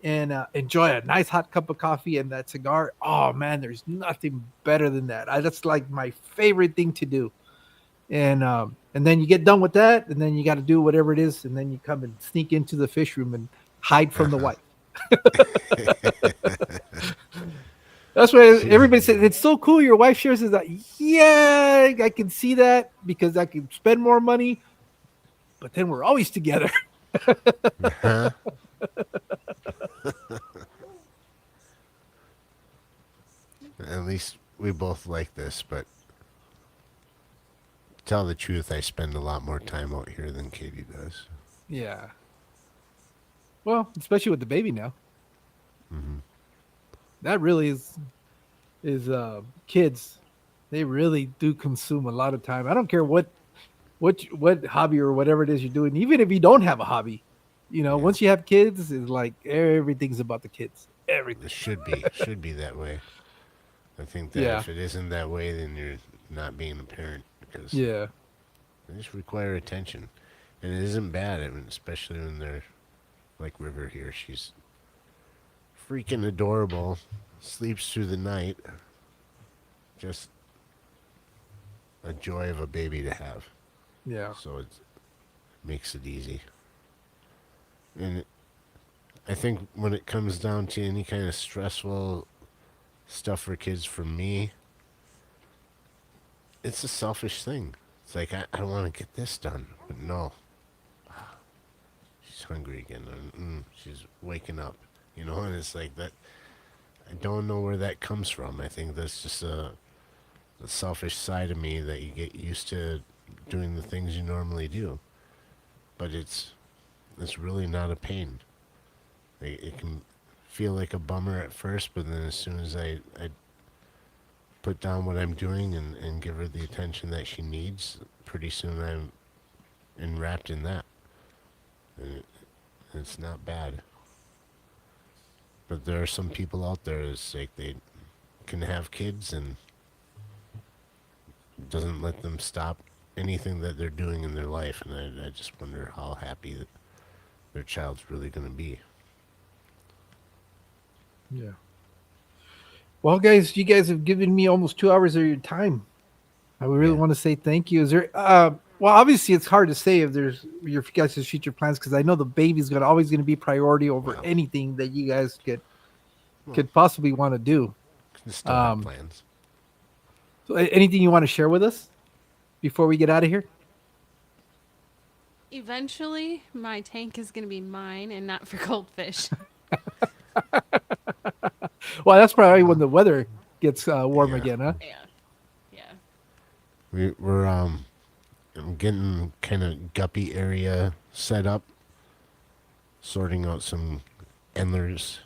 and enjoy a nice hot cup of coffee and that cigar. Oh man, there's nothing better than that. That's like my favorite thing to do. And then you get done with that, and then you got to do whatever it is, and then you come and sneak into the fish room and hide from the wife. That's why everybody says it's so cool. Your wife shares is that. Yeah, I can see that because I can spend more money, but then we're always together. Huh? At least we both like this, but to tell the truth, I spend a lot more time out here than Katie does. Yeah. Well, especially with the baby now. Mm-hmm. That really is kids. They really do consume a lot of time. I don't care what hobby or whatever it is you're doing. Even if you don't have a hobby, Yeah. once you have kids, it's like everything's about the kids. Everything. It should be that way. I think that Yeah. if it isn't that way, then you're not being a parent because Yeah. they just require attention, and it isn't bad. I mean, especially when they're like River here. She's freaking adorable. Sleeps through the night. Just a joy of a baby to have. Yeah. So it makes it easy. And I think when it comes down to any kind of stressful stuff for kids, for me, it's a selfish thing. It's like, I want to get this done. But no. She's hungry again. She's waking up. And it's like that. I don't know where that comes from. I think that's just the selfish side of me that you get used to doing the things you normally do. But it's really not a pain. It can feel like a bummer at first, but then as soon as I put down what I'm doing and give her the attention that she needs, pretty soon I'm enwrapped in that. And it's not bad. But there are some people out there that's like they can have kids and it doesn't let them stop anything that they're doing in their life, and I just wonder how happy that their child's really going to be. Yeah. Well, guys, you guys have given me almost 2 hours of your time. I really Yeah. want to say thank you. Is there? Well, obviously, it's hard to say if there's your guys' future plans because I know the baby's always going to be priority over Wow. anything that you guys could Well, possibly want to do. can still have Um, plans. So, anything you want to share with us before we get out of here? Eventually, my tank is going to be mine and not for goldfish. Well, that's probably when the weather gets warm Yeah. again, huh? Yeah. Yeah. We're I'm getting kind of guppy area set up, sorting out some endlers,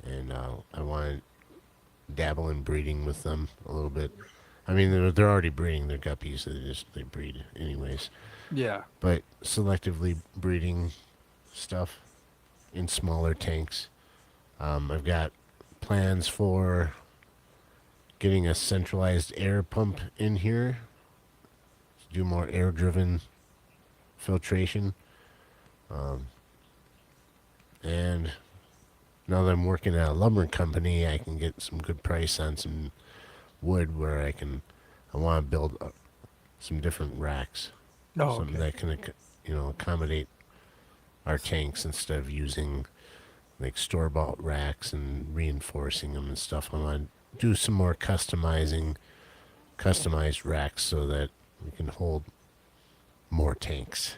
and I want to dabble in breeding with them a little bit. I mean, they're already breeding. They're guppies. They breed anyways. Yeah. But selectively breeding stuff in smaller tanks. I've got plans for getting a centralized air pump in here to do more air-driven filtration. And now that I'm working at a lumber company, I can get some good price on some wood where I want to build some different racks. Oh, Something okay. that can, accommodate our tanks instead of using like store-bought racks and reinforcing them and stuff. I want to do some more customized racks so that we can hold more tanks.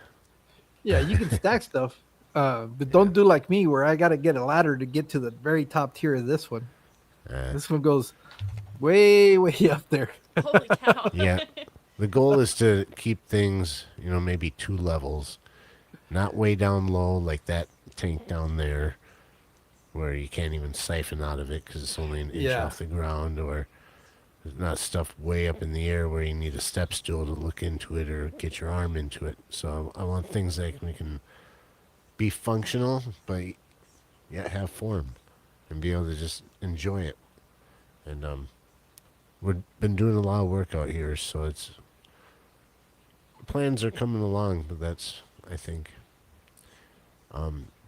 Yeah, you can stack stuff, but don't do like me where I got to get a ladder to get to the very top tier of this one. Uh, This one goes way, way up there. Holy cow. yeah, the goal is to keep things, maybe 2 levels, not way down low like that tank down there, where you can't even siphon out of it because it's only an inch Yeah. off the ground, or there's not stuff way up in the air where you need a step stool to look into it or get your arm into it. So I want things that we can be functional, but yet have form and be able to just enjoy it. And we've been doing a lot of work out here, so plans are coming along, but that's, I think,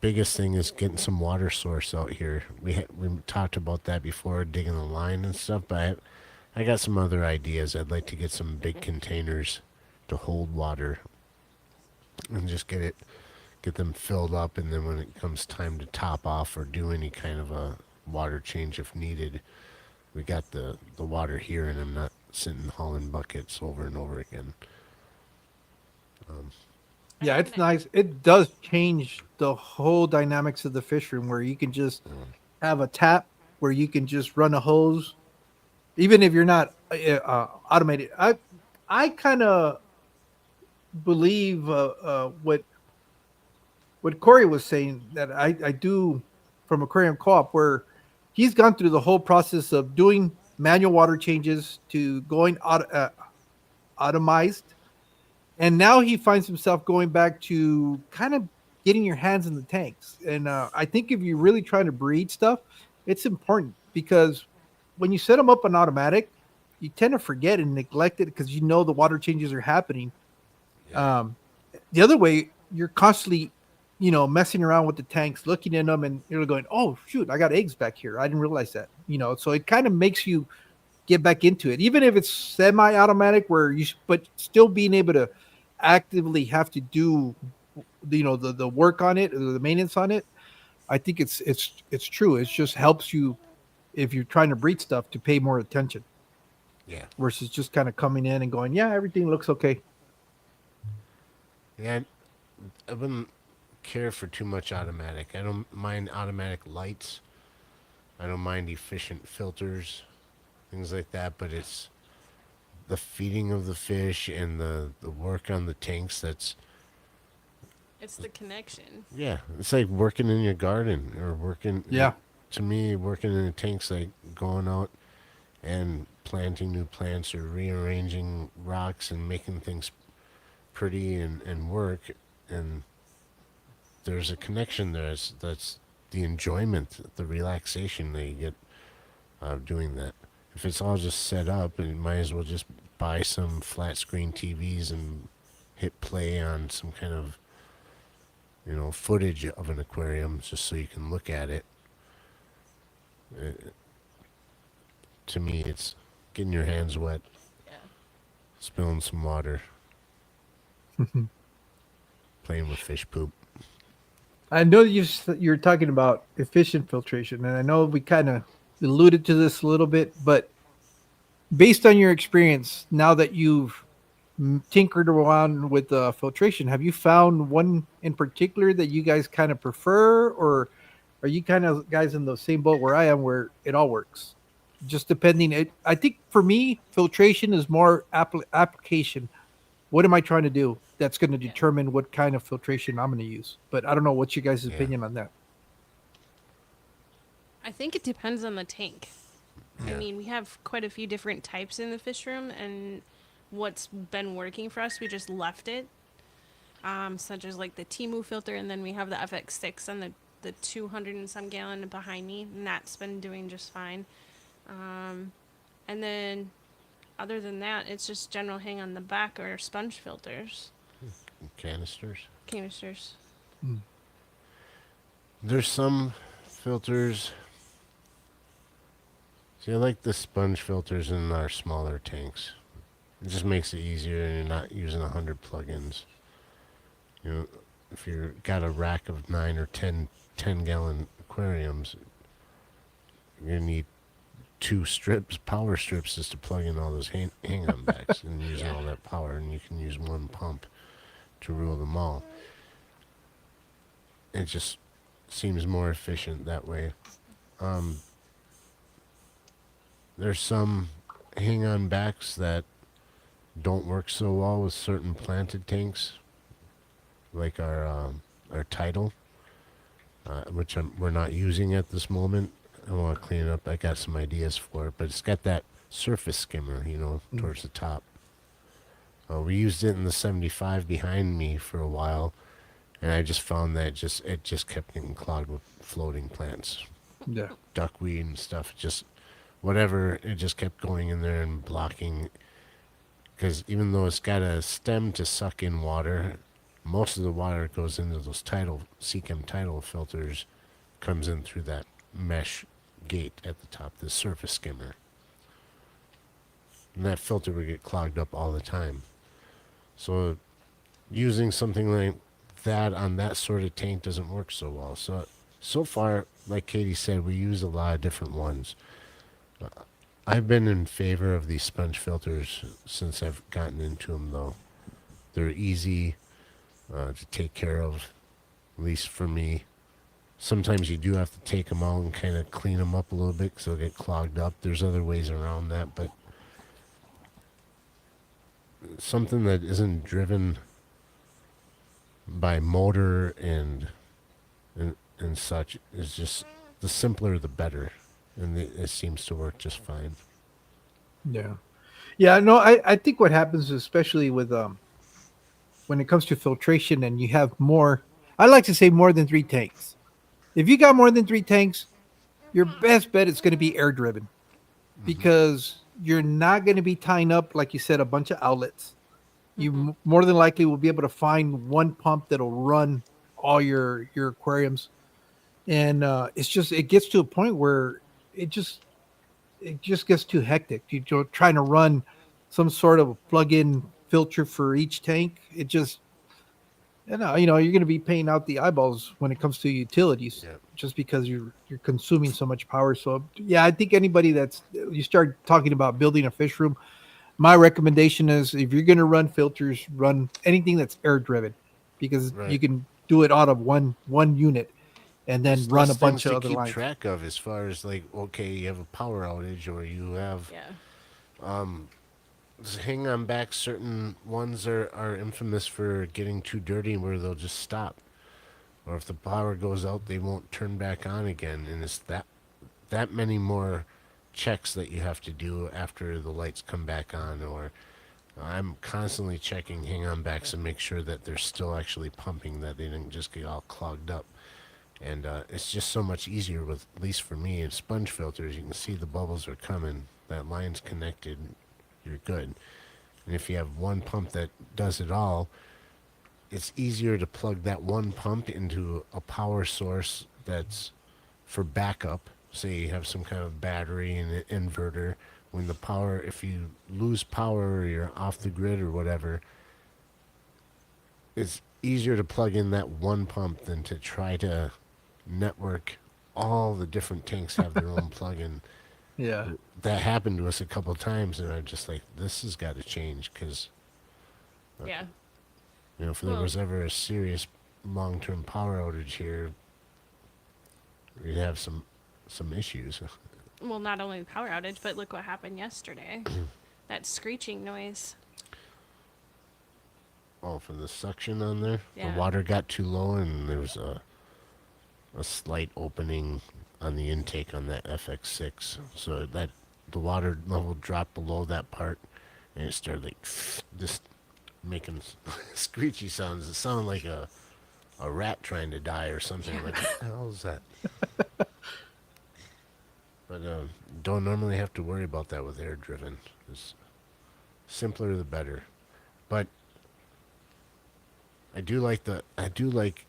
biggest thing is getting some water source out here. We talked about that before, digging the line and stuff. But I got some other ideas. I'd like to get some big containers to hold water and just get them filled up, and then when it comes time to top off or do any kind of a water change if needed, we got the water here, and I'm not sitting hauling buckets over and over again. Yeah, it's nice. It does change the whole dynamics of the fish room where you can just have a tap where you can just run a hose, even if you're not automated. I kind of believe what Corey was saying that I do from Aquarium Co-op, where he's gone through the whole process of doing manual water changes to going automized, and now he finds himself going back to kind of getting your hands in the tanks. And I think if you're really trying to breed stuff, it's important because when you set them up on automatic, you tend to forget and neglect it because you know the water changes are happening. The other way, you're constantly, messing around with the tanks, looking in them, and you're going, "Oh shoot, I got eggs back here. I didn't realize that." So it kind of makes you get back into it, even if it's semi-automatic, where but still being able to actively have to do, the work on it, or the maintenance on it. I think it's true. It just helps you if you're trying to breed stuff to pay more attention Yeah. versus just kind of coming in and going, "Yeah, everything looks okay." Yeah, I wouldn't care for too much automatic. I don't mind automatic lights. I don't mind efficient filters, things like that. But it's the feeding of the fish and the work on the tanks that's, It's the connection. yeah, it's like working in your garden or working. Yeah. To me, working in the tanks like going out and planting new plants or rearranging rocks and making things pretty and work. And there's a connection there. That's the enjoyment, the relaxation that you get out of doing that. If it's all just set up, and you might as well just buy some flat screen TVs and hit play on some kind of, footage of an aquarium just so you can look at it. To me, it's getting your hands wet, Yeah. spilling some water, playing with fish poop. I know you're talking about efficient filtration, and I know we kind of alluded to this a little bit, but based on your experience, now that you've tinkered around with filtration, have you found one in particular that you guys kind of prefer, or are you kind of guys in the same boat where I am, where it all works? Just depending. I think for me, filtration is more application. What am I trying to do? That's going to determine what kind of filtration I'm going to use. But I don't know what's your guys' Yeah. opinion on that. I think it depends on the tank. Yeah. I mean, we have quite a few different types in the fish room, and what's been working for us, we just left it. Such as like the Timu filter, and then we have the FX6 and the 200 and some gallon behind me, and that's been doing just fine. And then other than that, it's just general hang on the back or sponge filters, Canisters. canisters. There's some filters. See, I like the sponge filters in our smaller tanks. It just makes it easier, and you're not using 100 plugins. If you've got a rack of 9 or 10 10-gallon aquariums, you're gonna need 2 power strips, just to plug in all those hang-on backs and using all that power, and you can use one pump to rule them all. It just seems more efficient that way. There's some hang-on backs that don't work so well with certain planted tanks, like our Tidal, which we're not using at this moment. I want to clean it up. I got some ideas for it, but it's got that surface skimmer, towards the top. We used it in the 75 behind me for a while, and I just found that it just kept getting clogged with floating plants, Yeah. duckweed and stuff. Just whatever, it just kept going in there and blocking. Because even though it's got a stem to suck in water, most of the water that goes into those Seachem tidal filters comes in through that mesh gate at the top, the surface skimmer. And that filter would get clogged up all the time. So using something like that on that sort of tank doesn't work so well. So far, like Katie said, we use a lot of different ones. I've been in favor of these sponge filters since I've gotten into them, though. They're easy to take care of, at least for me. Sometimes you do have to take them out and kind of clean them up a little bit because they'll get clogged up. There's other ways around that, but something that isn't driven by motor and such is just the simpler the better, and it seems to work just fine. Yeah. Yeah, no, I think what happens, especially with when it comes to filtration and you have more, I like to say more than 3 tanks. If you got more than 3 tanks, your best bet is going to be air driven because you're not going to be tying up, like you said, a bunch of outlets. You more than likely will be able to find one pump that'll run all your aquariums, and it gets to a point where it just it just gets too hectic. You're trying to run some sort of plug-in filter for each tank. It just you're going to be paying out the eyeballs when it comes to utilities, Yeah. just because you're consuming so much power. So yeah, I think anybody that's you start talking about building a fish room, my recommendation is if you're going to run filters, run anything that's air driven, because you Right. can do it out of one unit and then There's run a less things bunch of to other keep lines. track of as far as like, okay, you have a power outage or you have Yeah. just hang on back. Certain ones are infamous for getting too dirty where they'll just stop. Or if the power goes out, they won't turn back on again. And it's that many more checks that you have to do after the lights come back on. Or I'm constantly checking hang on backs and make sure that they're still actually pumping, that they didn't just get all clogged up. And it's just so much easier with, at least for me, in sponge filters. You can see the bubbles are coming. That line's connected. You're good. And if you have one pump that does it all, it's easier to plug that one pump into a power source that's for backup. Say you have some kind of battery and an inverter. When the power, if you lose power or you're off the grid or whatever, it's easier to plug in that one pump than to try to network all the different tanks have their own plug-in. Yeah. That happened to us a couple times, and I'm just like, this has got to change because, Yeah. if there Well- was ever a serious long-term power outage here, we'd have some issues. Well, not only the power outage, but look what happened yesterday. That screeching noise. Oh, for the suction on there, Yeah. the water got too low, and there was a slight opening on the intake on that FX6, so that the water level dropped below that part, and it started like just making screechy sounds. It sounded like a rat trying to die or something. Like, what the hell is that? But don't normally have to worry about that with air driven. It's simpler the better. But I do like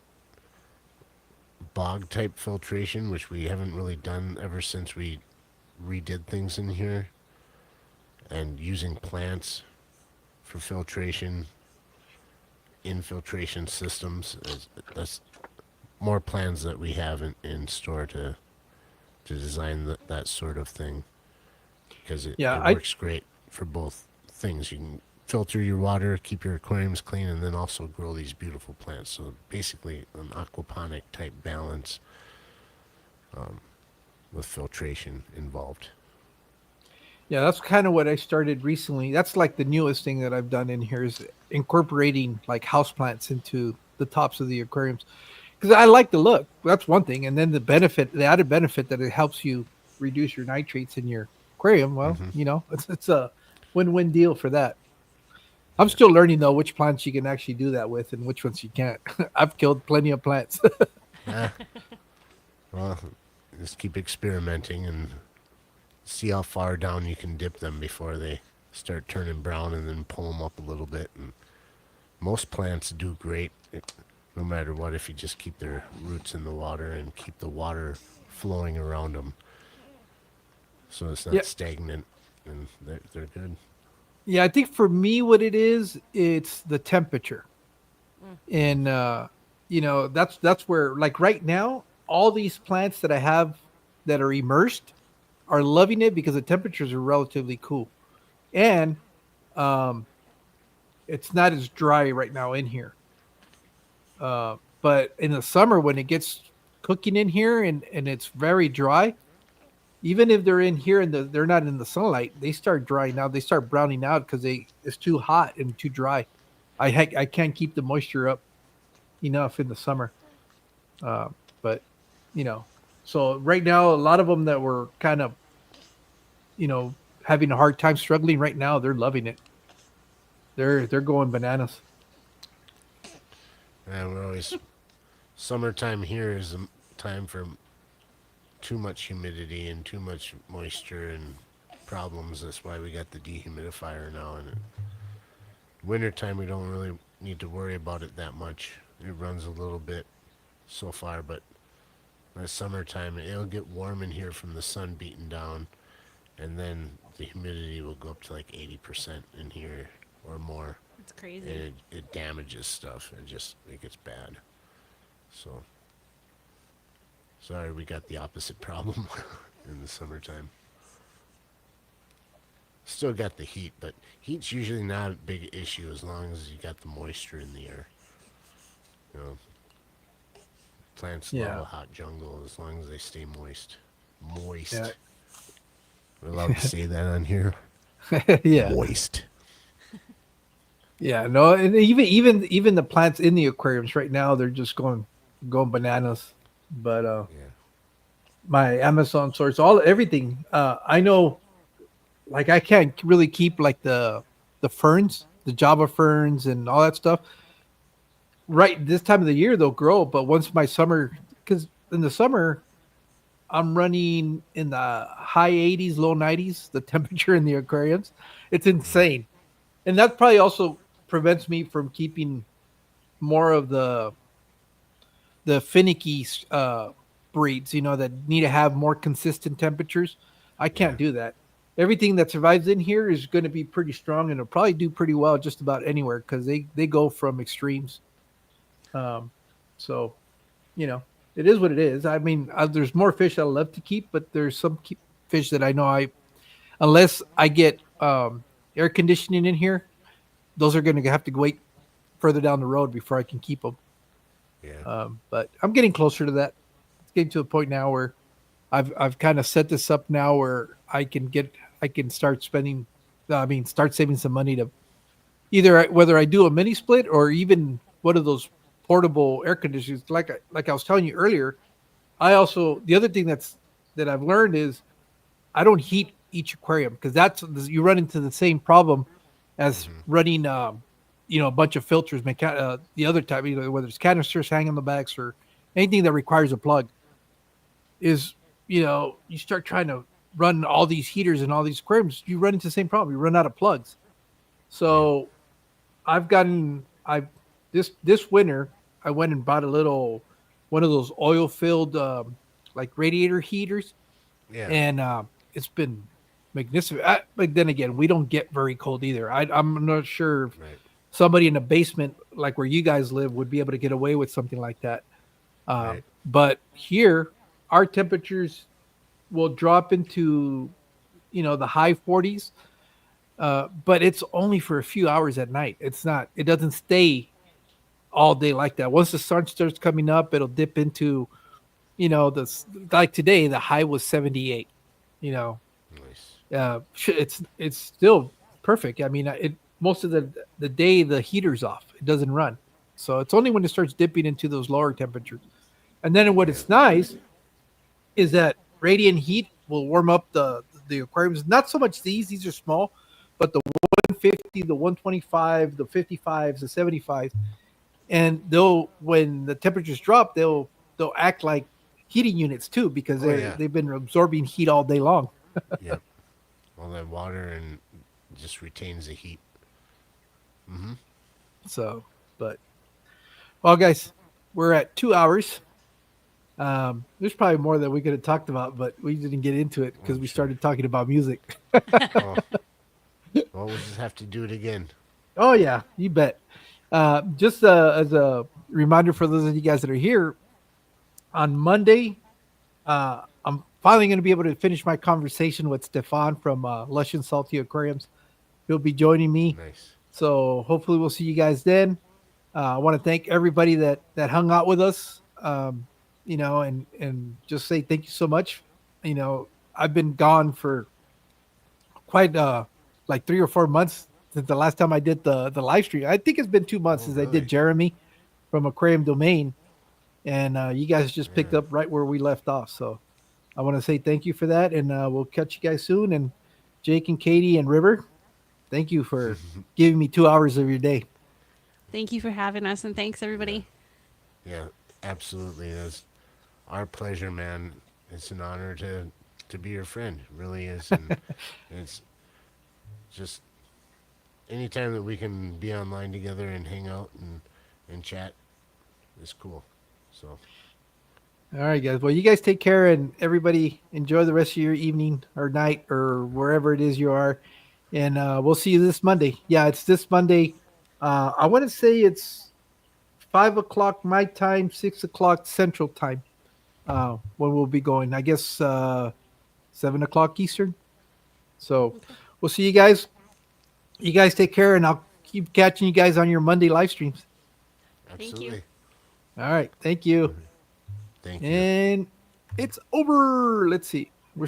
bog type filtration, which we haven't really done ever since we redid things in here, and using plants for filtration, infiltration systems. That's more plans that we have in store to design that sort of thing, because it Yeah, works great for both things. You can filter your water, keep your aquariums clean, and then also grow these beautiful plants. So basically an aquaponic type balance with filtration involved. Yeah, that's kind of what I started recently. That's like the newest thing that I've done in here is incorporating like houseplants into the tops of the aquariums because I like the look. That's one thing, and then the added benefit that it helps you reduce your nitrates in your aquarium. Well, it's a win-win deal for that. I'm still learning though which plants you can actually do that with and which ones you can't. I've killed plenty of plants. Well, just keep experimenting and see how far down you can dip them before they start turning brown, and then pull them up a little bit and most plants do great, no matter what, if you just keep their roots in the water and keep the water flowing around them, so it's Yeah, not stagnant, and they're good. yeah. I think for me, what it is, it's the temperature, and that's where, like right now, all these plants that I have that are immersed are loving it because the temperatures are relatively cool, and um, it's not as dry right now in here. But in the summer, when it gets cooking in here and it's very dry, even if they're in here and they're not in the sunlight, they start drying out. They start browning out because it's too hot and too dry. I can't keep the moisture up enough in the summer. Uh, but you know, so right now a lot of them that were kind of you know having a hard time struggling right now, they're loving it. They're going bananas. And we're always summertime here is a time for too much humidity and too much moisture and problems. That's why we got the dehumidifier now. And wintertime, we don't really need to worry about it that much. It runs a little bit so far, but by summertime, it'll get warm in here from the sun beating down, and then the humidity will go up to like 80% in here or more, It's and crazy. it damages stuff. It gets bad. So sorry, we got the opposite problem in the summertime. Still got the heat, but heat's usually not a big issue as long as you got the moisture in the air. You know, plants love Yeah, a hot jungle as long as they stay moist. yeah, Moist. We're allowed to say that on here. yeah. Moist. Yeah, no, and even the plants in the aquariums right now, they're just going bananas. But Yeah. my Amazon source, all everything, I know, like I can't really keep like the ferns, the Java ferns, and all that stuff. Right this time of the year, they'll grow, but once my summer, because in the summer I'm running in the high 80s, low 90s, the temperature in the aquariums, it's Mm, insane, and that probably also prevents me from keeping more of the finicky breeds, that need to have more consistent temperatures. I yeah. can't do that. Everything that survives in here is going to be pretty strong and it'll probably do pretty well just about anywhere because they go from extremes. Um, so, you know, it is what it is. I mean, there's more fish I love to keep, but there's some fish that I know unless I get air conditioning in here, those are going to have to wait further down the road before I can keep them. Yeah. But I'm getting closer to that. It's getting to a point now where I've kind of set this up now where I can start spending, I mean, start saving some money to either whether I do a mini split or even one of those portable air conditioners. Like I was telling you earlier, I also the other thing that I've learned is I don't heat each aquarium because that's you run into the same problem as Hmm. running a bunch of filters, the other type, whether it's canisters hanging on the backs or anything that requires a plug, is you start trying to run all these heaters and all these aquariums, you run into the same problem. You run out of plugs. Yeah. So I this winter I went and bought a little one of those oil filled like radiator heaters, Yeah. and it's been magnificent. But then again, we don't get very cold either. I'm not sure if Right. somebody in a basement like where you guys live would be able to get away with something like that. Right. But here, our temperatures will drop into the high 40s, but it's only for a few hours at night. It's not. It doesn't stay all day like that. Once the sun starts coming up, it'll dip into this. Like today, the high was 78. You know, Nice. it's still perfect. I mean, it most of the day the heater's off. It doesn't run, so it's only when it starts dipping into those lower temperatures. And then what Yeah. it's nice is that radiant heat will warm up the aquariums. Not so much these are small, but the 150, the 125, the 55s, the 75s, and they'll when the temperatures drop, they'll act like heating units too because Oh yeah. they've been absorbing heat all day long. Yep. All that water and just retains the heat. Hmm. So But well, guys, we're at 2 hours. There's probably more that we could have talked about, but we didn't get into it because we started talking about music. Oh, well, we'll just have to do it again. Oh yeah, you bet. Just as a reminder for those of you guys that are here, on Monday, I'm finally going to be able to finish my conversation with Stefan from Lush and Salty Aquariums. He'll be joining me, Nice. so hopefully we'll see you guys then. I want to thank everybody that hung out with us, and just say thank you so much. I've been gone for quite like 3 or 4 months since the last time I did the live stream. I think it's been 2 months Oh, since I really? did Jeremy from Aquarium Domain, and you guys just picked up right where we left off. So I want to say thank you for that, and we'll catch you guys soon. And Jake and Katie and River, thank you for giving me 2 hours of your day. Thank you for having us, and thanks everybody. Yeah, absolutely. It's our pleasure, man. It's an honor to be your friend. It really is. And it's just anytime that we can be online together and hang out and chat is cool. So, All right, guys. Well, you guys take care, and everybody enjoy the rest of your evening or night or wherever it is you are. And we'll see you this Monday. Yeah, it's this Monday. I want to say it's 5 o'clock my time, 6 o'clock Central time. When we'll be going, I guess 7 o'clock Eastern. So we'll see you guys. You guys take care, and I'll keep catching you guys on your Monday live streams. absolutely. All right, thank you. Thank you. And it's over. Let's see. We're